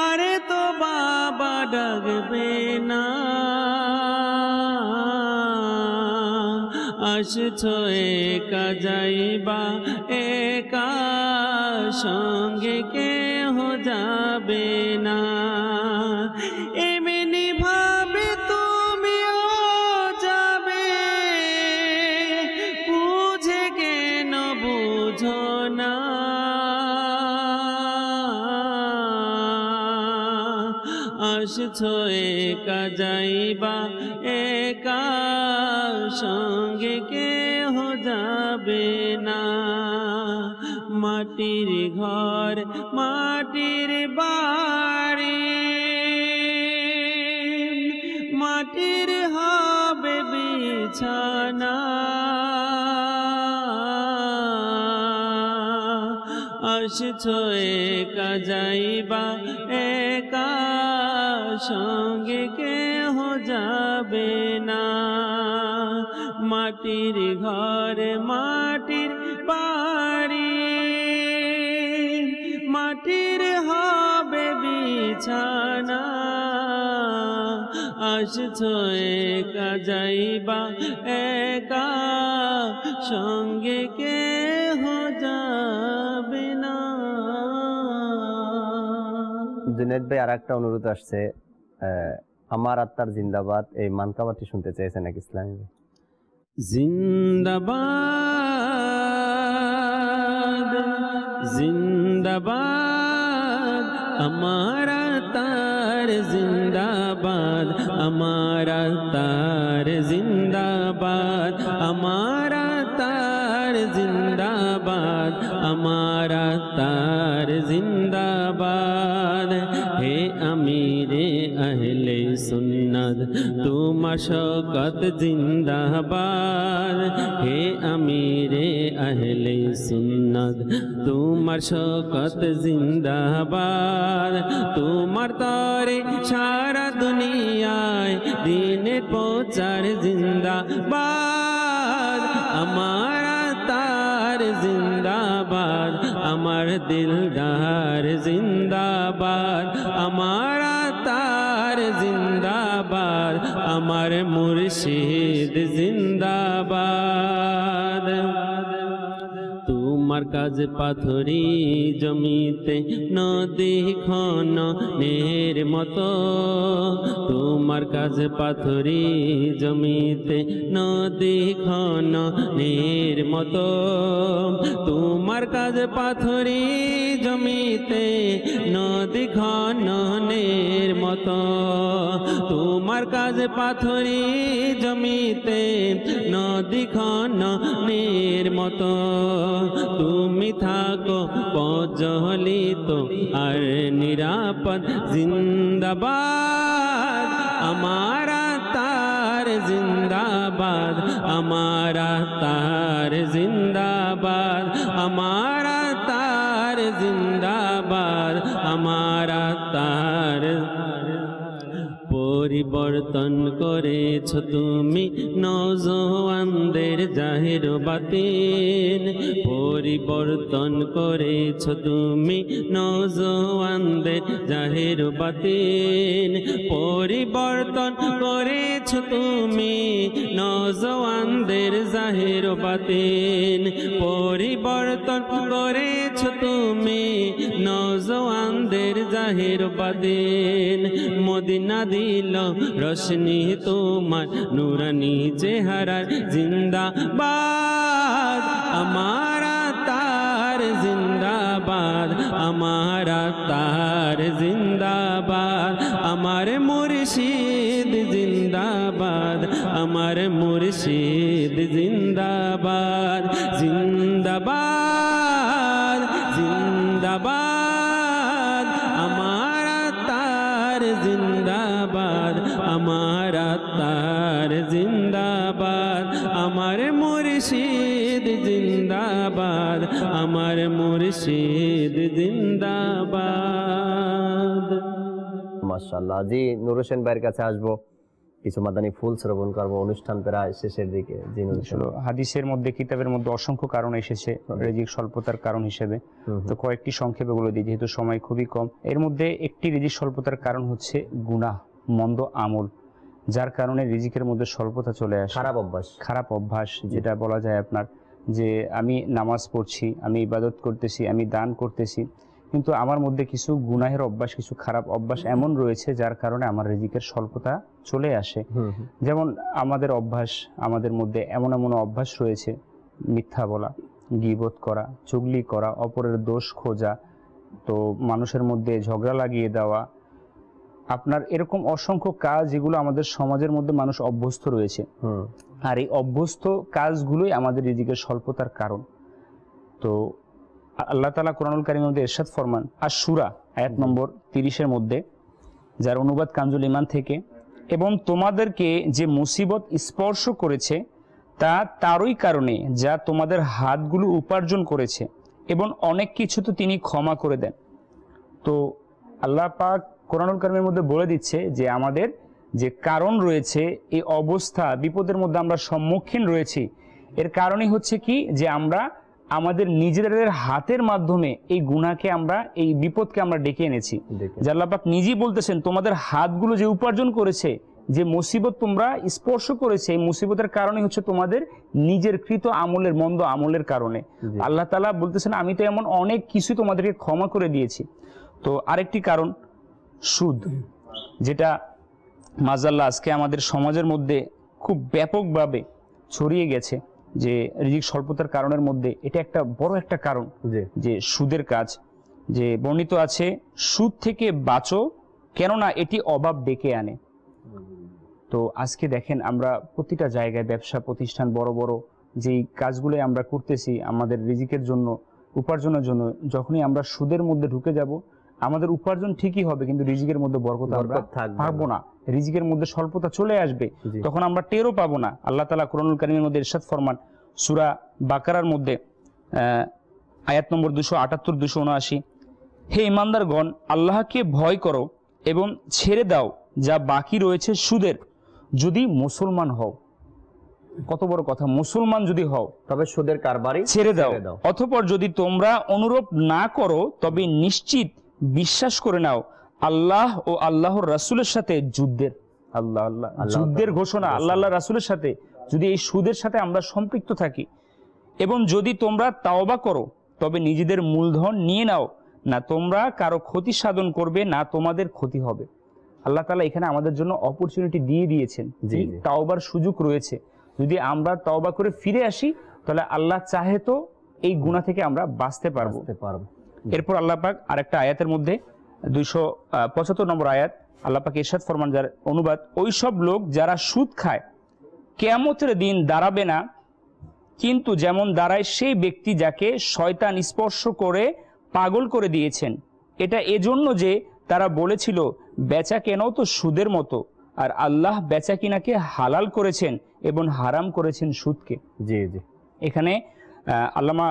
আর তো বাবা ডাকবে না। আসছো একা যাইবা একা, সঙ্গে কেহ যাবে না। এমনি ভাবে তুমিও যাবে, বুঝে কেন আসছো একা যাইবা একা, সঙ্গে কেহ যাবে না। মাটির ঘর মাটির বাড়ি, মাটির হবে বিছানা, আসছো একা যাইবা একা, সঙ্গে কেহ যাবে না। মাটির ঘর মাটির বাড়ি, মাটির হবে বিছানা, আসছো একা যাইবা একা, সঙ্গে কেহ যাবে না। জুনেদ ভাই আর একটা অনুরোধ আসছে, আমার আত্মার জিন্দাবাদ এই মানকাবাটি শুনতে চাইছে নাকি ইসলামী ভাই? জিন্দাবাদ জিন্দাবাদ আমার আত্মার জিন্দাবাদ, আমার আত্মার জিন্দাবাদ, আমার আত্মার জিন্দাবাদ, আমার আত্মার জিন্দাবাদ। হে আমিরে আহলে সুন্নাত তোমার শওকত জিন্দাবাদ, হে আমিরে আহলে সুন্নাত তোমার শওকত জিন্দাবাদ। তোমার তরে সারা দুনিয়ায় দিনের প্রচার জিন্দাবাদ, আমার আত্মার জিন্দাবাদ, আমার দিলদার জিন্দাবাদ, আমার আত্মার জিন্দাবাদ, আমার মুর্শিদ জিন্দাবাদ। তোমার কাজ পাথরি জমিতে নদী খননের মতো, তোমার কাজ পাথরি জমিতে নদী খননের মতো, তোমার কাজ পাথরি জমিতে নদী খননের মতো, তোমার কাজ পাথরি জমিতে নদী খননের মতো। তুমি থাকো প্রজ্বলিত আর নিরাপদ জিন্দাবাদ, আমার আত্মার জিন্দাবাদ, আমার আত্মার জিন্দাবাদ, আমার আত্মার জিন্দাবাদ, আমার আত্মার। পরিবর্তন করেছ তুমি নওজোয়ানদের জাহির বাতিন, পরিবর্তন করেছ তুমি নওজোয়ানদের জাহির বাতিন, পরিবর্তন করেছ তুমি নওজোয়ানদের জাহির বাতিন, পরিবর্তন করেছ তুমি নওজোয়ানদের জাহির বাতিন। মদিনা দিল রোশনি তোমার নুরানি চেহারার জিন্দাবাদ, আমার আত্মার জিন্দাবাদ, আমার আত্মার জিন্দাবাদ, আমার মুর্শিদ জিন্দাবাদ, আমার মুর্শিদ জিন্দাবাদ, জিন্দাবাদ জিন্দাবাদ, আমার আত্মার জিন্দাবাদ, আমার আত্মার জিন্দাবাদ, আমার মুর্শিদ জিন্দাবাদ, আমার মুর্শিদ জিন্দাবাদ। মাশাআল্লাহ। জি, নূর হোসেন ভাইয়ের কাছে আসবো, কিছু মাদানী ফুল শ্রবণ করবো, অনুষ্ঠান প্রায় শেষের দিকে। জি নূর হোসেন। হাদিসের মধ্যে, কিতাবের মধ্যে অসংখ্য কারণ এসেছে রিজিক স্বল্পতার কারণ হিসেবে, তো কয়েকটি সংক্ষেপে বলে দিই যেহেতু সময় খুবই কম। এর মধ্যে একটি রিজিক স্বল্পতার কারণ হচ্ছে গুনাহ, মন্দ আমল, যার কারণে রিজিকের মধ্যে স্বল্পতা চলে আসে। খারাপ অভ্যাস যেটা বলা যায় আপনার, যে আমি নামাজ পড়ছি, আমি ইবাদত করতেছি, আমি দান করতেছি, কিন্তু আমার মধ্যে কিছু গুনাহের অভ্যাস, কিছু খারাপ অভ্যাস এমন রয়েছে যার কারণে আমার রিজিকের স্বল্পতা চলে আসে। যেমন আমাদের অভ্যাস, আমাদের মধ্যে এমন এমন অভ্যাস রয়েছে, মিথ্যা বলা, গীবত করা, চুগলি করা, অপরের দোষ খোঁজা, তো মানুষের মধ্যে ঝগড়া লাগিয়ে দেওয়া, আপনার এরকম অসংখ্য কাজ যেগুলো আমাদের সমাজের মধ্যে মানুষ অভ্যস্ত রয়েছে, আর এই অভ্যস্ত কাজগুলোই আমাদের রিজিকের স্বল্পতার কারণ। তো আল্লাহ তাআলা কোরআনুল কারীমের মধ্যে ইরশাদ ফরমান আশ-শূরা আয়াত নম্বর 30-এর মধ্যে, যার অনুবাদ কানজুল ঈমান থেকে, এবং তোমাদেরকে যে মুসিবত স্পর্শ করেছে তা তারই কারণে যা তোমাদের হাতগুলো উপার্জন করেছে, এবং অনেক কিছু তো তিনি ক্ষমা করে দেন। তো আল্লাহ পাক কোরআনুল কারীমের মধ্যে বলে দিচ্ছে যে আমাদের যে কারণ রয়েছে, এই অবস্থা বিপদের মধ্যে আমরা সম্মুখীন রয়েছি, এর কারণই হচ্ছে কি যে আমরা আমাদের নিজেদের হাতের মাধ্যমে এই গুনাহকে আমরা, এই বিপদকে আমরা ডেকে এনেছি। যে আল্লাহ পাক নিজেই বলতেছেন তোমাদের হাতগুলো যে উপার্জন করেছে, যে মুসিবত তোমরা স্পর্শ করেছে, এই মুসিবতের কারণে হচ্ছে তোমাদের নিজের কৃত আমলের, মন্দ আমলের কারণে। আল্লাহ তাআলা বলতেছেন আমি তো এমন অনেক কিছু তোমাদেরকে ক্ষমা করে দিয়েছি। তো আরেকটি কারণ সুদ, যেটা মাজাল্লাহ আজকে আমাদের সমাজের মধ্যে খুব ব্যাপকভাবে ছড়িয়ে গেছে, যে রিজিক স্বল্পতার কারণের মধ্যে এটা একটা বড় একটা কারণ, যে সুদের কাজ। যে বর্ণিত আছে সুদ থেকে বাঁচো, কেননা এটি অভাব ডেকে আনে। তো আজকে দেখেন আমরা প্রতিটা জায়গায় ব্যবসা প্রতিষ্ঠান, বড় বড় যেই কাজগুলো আমরা করতেছি আমাদের রিজিকের জন্য, উপার্জনের জন্য, যখনই আমরা সুদের মধ্যে ঢুকে যাব, আমাদের উপার্জন ঠিকই হবে কিন্তু রিজিকের মধ্যে বরকত আমরা পাবো না, রিজিকের মধ্যে স্বল্পতা চলে আসবে, তখন আমরা টেরও পাবো না। আল্লাহ তাআলা কোরআনুল কারীমের মধ্যে ইরশাদ ফরমান সূরা বাকারার মধ্যে আয়াত নম্বর 278-279, হে ঈমানদারগণ, আল্লাহকে ভয় করো এবং ছেড়ে দাও যা বাকি রয়েছে সুদের, যদি মুসলমান হও। কত বড় কথা, মুসলমান যদি হও তবে সুদের কারবারই ছেড়ে দাও। অতঃপর যদি তোমরা অনুরূপ না করো তবে নিশ্চিত বিশ্বাস করে নাও আল্লাহ ও আল্লাহর রাসূলের সাথে যুদ্ধের, যুদ্ধের ঘোষণা আল্লাহ রাসূলের সাথে, যদি এই সুদের সাথে আমরা সম্পৃক্ত থাকি। এবং যদি তোমরা তাওবা করো তবে নিজেদের মূলধন নিয়ে নাও, না তোমরা কারো ক্ষতি সাধন করবে, না তোমাদের ক্ষতি হবে। আল্লাহ তাআলা এখানে আমাদের জন্য অপরচুনিটি দিয়ে দিয়েছেন, যে তাওবার সুযোগ রয়েছে। যদি আমরা তাওবা করে ফিরে আসি তাহলে আল্লাহ চাহে তো এই গুনাহ থেকে আমরা বাঁচতে পারবো। এরপর আল্লাহ পাক আরেকটা আয়াতের মধ্যে 275 নম্বর আয়াত, আল্লাহ পাক ইরশাদ ফরমান, যার অনুবাদ, ওই সব লোক যারা সুদ খায় কিয়ামতের দিন দাঁড়াবে না, কিন্তু যেমন দাঁড়ায় সেই ব্যক্তি যাকে শয়তান স্পর্শ করে পাগল করে দিয়েছেন। এটা এজন্য যে তারা বলেছিল বেচা কেনাও তো সুদের মতো, আর আল্লাহ বেচা কিনাকে হালাল করেছেন এবং হারাম করেছেন সুদকে। এখানে আল্লামা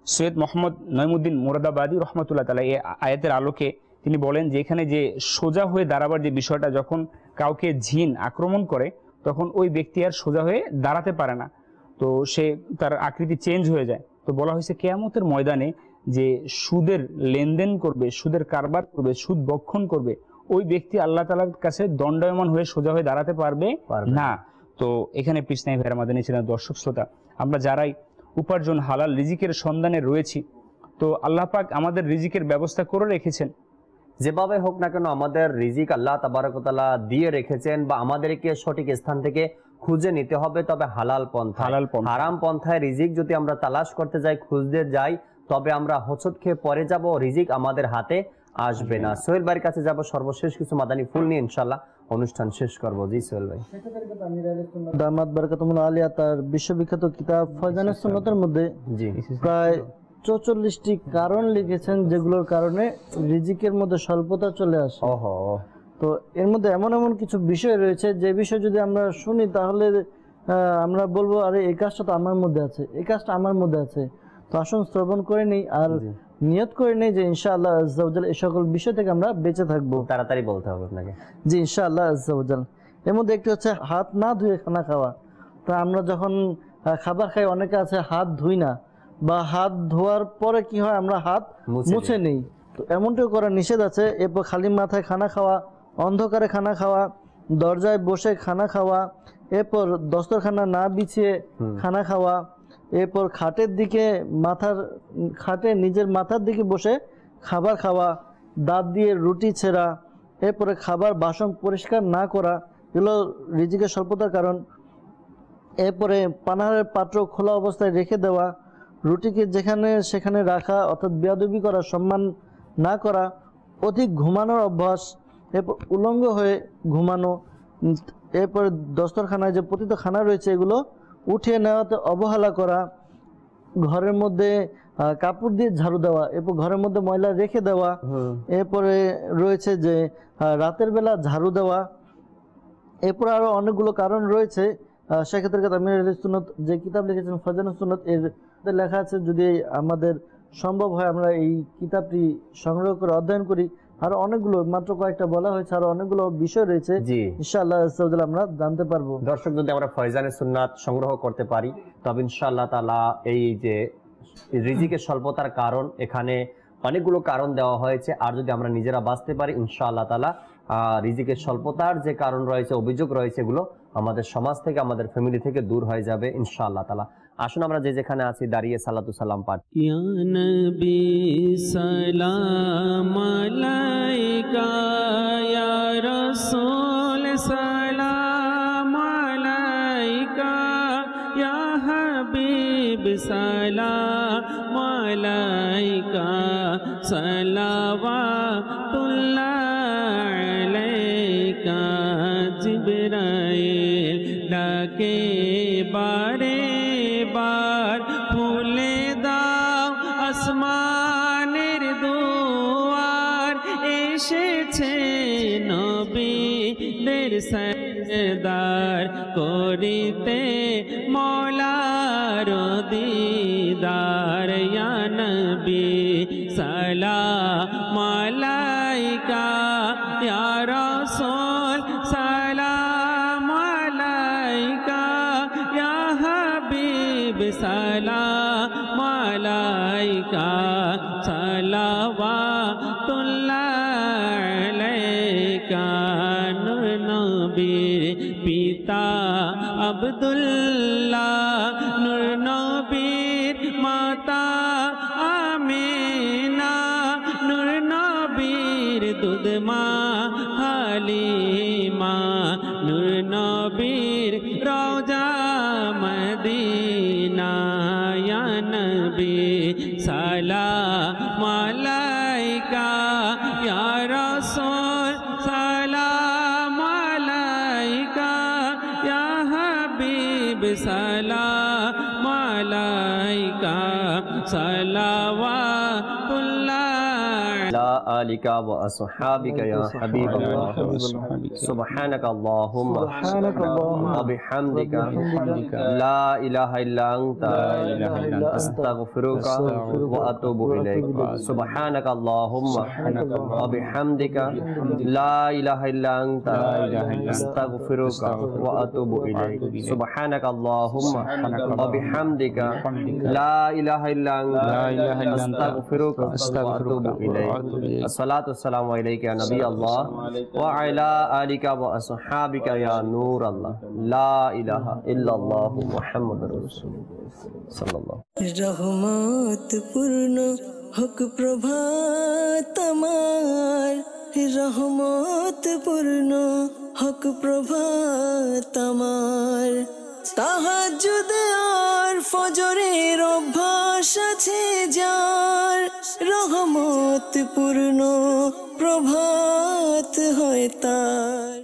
সৈয়দ মোহাম্মদ নঈমুদ্দিন মুরাদাবাদী রহমতুল্লাহ তাআলা এই আয়াতের আলোকে তিনি বলেন যে এখানে যে সোজা হয়ে দাঁড়াবার যে বিষয়টা, যখন কাউকে জিন আক্রমণ করে তখন ওই ব্যক্তি আর সোজা হয়ে দাঁড়াতে পারে না, তো সে তার আকৃতি চেঞ্জ হয়ে যায়। তো বলা হয়েছে কিয়ামতের ময়দানে যে সুদের লেনদেন করবে, সুদের কারবার করবে, সুদ বক্ষণ করবে, ওই ব্যক্তি আল্লাহ তাআলার কাছে দণ্ডায়মান হয়ে সোজা হয়ে দাঁড়াতে পারবে না। তো এখানে পিছনাই ভাইরা মাদানী ছিলেন দর্শক শ্রোতা, আমরা যারাই উপার্জন হালাল রিজিকের সন্ধানে রয়েছি, তো আল্লাহ পাক আমাদের রিজিকের ব্যবস্থা করে রেখেছেন। যেভাবে হোক না কেন আমাদের রিজিক আল্লাহ তাবারক ওয়া তাআলা দিয়ে রেখেছেন, বা আমাদেরকে সঠিক স্থান থেকে খুঁজে নিতে হবে, তবে হালাল পন্থা। হারাম পন্থায় রিজিক যদি আমরা তালাশ করতে যাই, খুঁজতে যাই, তবে আমরা হোঁচট খেয়ে পরে যাব, রিজিক আমাদের হাতে আসবে না। সোহেল ভাইয়ের কাছে যাব সর্বশেষ কিছু মাদানী ফুল নিয়ে, ইনশাআল্লাহ অনুষ্ঠান শেষ করব। জি সোহেল ভাই। দামাত বারাকাতুহুল আলিয়া তার বিশ্ববিখ্যাত কিতাব ফয়জানে সুন্নতের মধ্যে প্রায় 44টি কারণ লিখেছেন, যেগুলোর কারণে রিজিকের মধ্যে স্বল্পতা চলে আসে। তো এর মধ্যে এমন এমন কিছু বিষয় রয়েছে যে বিষয় যদি আমরা শুনি তাহলে আমরা বলবো আরে এই কাজটা তো আমার মধ্যে আছে, এই কাজটা আমার মধ্যে আছে। তো আসুন শ্রবণ করে নেই আর নিয়ত করে নেই যে ইনশাআল্লাহ আজ্জা ওয়া জাল এই সকল বিষয় থেকে আমরা বেঁচে থাকবো। তাড়াতাড়ি বলতে হবে আপনাকে। জি ইনশাআল্লাহ আজ্জা ওয়া জাল। এর মধ্যে একটি হচ্ছে হাত না ধুয়ে খানা খাওয়া। তো আমরা যখন খাবার খাই অনেকে আছে হাত ধুই না, বা হাত ধোয়ার পরে কি হয় আমরা হাত মুছে নেই। তো এমনটিও করা নিষেধ আছে। এরপর খালি মাথায় খানা খাওয়া, অন্ধকারে খানা খাওয়া, দরজায় বসে খানা খাওয়া, এরপর দস্তরখানা না বিছিয়ে খানা খাওয়া, এরপর খাটের দিকে খাটে নিজের মাথার দিকে বসে খাবার খাওয়া, দাঁত দিয়ে রুটি ছেঁড়া, এরপরে খাবার বাসন পরিষ্কার না করা, এগুলো রিজিকের স্বল্পতার কারণ। এরপরে পানাহারের পাত্র খোলা অবস্থায় রেখে দেওয়া, রুটিকে যেখানে সেখানে রাখা অর্থাৎ বেয়াদবি করা, সম্মান না করা, অধিক ঘুমানোর অভ্যাস, এরপর উলঙ্গ হয়ে ঘুমানো, এরপর দস্তরখানায় যে পতিত খানা রয়েছে এগুলো উঠিয়ে নেওয়াতে অবহেলা করা, ঘরের মধ্যে কাপড় দিয়ে ঝাড়ু দেওয়া, এরপর ঘরের মধ্যে ময়লা রেখে দেওয়া, এরপরে রয়েছে যে রাতের বেলা ঝাড়ু দেওয়া, এরপর আরো অনেকগুলো কারণ রয়েছে। সেক্ষেত্রে আমির সুন্নত যে কিতাব লিখেছেন ফাজানুস সুন্নত, এর লেখা আছে যদি আমাদের সম্ভব হয় আমরা এই কিতাবটি সংগ্রহ করে অধ্যয়ন করি। আরো অনেকগুলো, মাত্র কয়েকটা বলা হয়েছে, আরো অনেকগুলো বিষয় রয়েছে, ইনশাআল্লাহ আমরা জানতে পারবো। দর্শক, যদি আমরা ফয়জানে সুন্নাত সংগ্রহ করতে পারি তবে ইনশাআল্লাহ তাআলা এই যে রিজিকের স্বল্পতার কারণ, এখানে অনেকগুলো কারণ দেওয়া হয়েছে, আর যদি আমরা নিজেরা বাঁচতে পারি ইনশাআল্লাহ তাআলা রিজিকের স্বল্পতার যে কারণ রয়েছে, অভিযোগ রয়েছে, এগুলো আমাদের সমাজ থেকে, আমাদের ফ্যামিলি থেকে দূর হয়ে যাবে ইনশাআল্লাহ তাআলা। আসুন আমরা যে যেখানে আছি দাঁড়িয়ে সালাতু সালাম পাঠ। ইয়া নবী সালাম আলাইকা, ইয়া রাসূল সালাম আলাইকা, ইয়া হাবিব সালাম আলাইকা, সালাওয়াতুল্লাহ আলাইকা। জিবরাইল ডাকে বারে বার, খুলে দাও আসমানের দুয়ার, এসেছে নবীদের সরদার, করিতে মওলার দিদার। ইয়া নবী সালাম আলাইকা, ইয়া রাসূল সালাম আলাইকা, ইয়া হাবিব সালাম আলাইকা, সালাওয়াতুল্লাহ আলাইকা। নূর নবীর পিতা আব্দুল্লাহ, নূর নবীর মাতা আমিনা, নূর নবীর দুধ মা হালিমা, নূর নবীর রওজা মদিনা। ইয়া নবী সালাম আলাইকা, ইয়া রাসূল সালাম আলাইকা, ইয়া হাবিব সালাম আলাইকা, সালাওয়াতুল্লাহ আলা আলিকা ওয়া আসহাবিকা ইয়া হাবিবাল্লাহ। সুবহানাকা আল্লাহুম্মা ওয়া বিহামদিকা লা ইলাহা ইল্লা আনতা আস্তাগফিরুকা ওয়া আতুবু ইলাইক। সুবহানাকা আল্লাহুম্মা ওয়া বিহামদিকা লা ইলাহা ইল্লা আনতা আস্তাগফিরুকা ওয়া আতুবু ইলাইক। সুবহানাকা আল্লাহুম্মা ওয়া বিহামদিকা লা ইলাহা ইল্লা আনতা আস্তাগফিরুকা ওয়া আতুবু ইলাইক। আসসালাতু ওয়াসসালামু আলাইকা ইয়া নবী আল্লাহ ওয়া আলা আলিকা ওয়া আসহাবিকা ইয়া নূর আল্লাহ। লা ইলাহা ইল্লাল্লাহ মুহাম্মাদুর রাসূলুল্লাহ সাল্লাল্লাহু। রহমত পূর্ণ হক প্রভাত আমার, রহমত পূর্ণ হক প্রভাত আমার। তাহাজ্জুদ আর ফজরের অভ্যাস আছে যার, রহমত পূর্ণ প্রভাত হয় তার।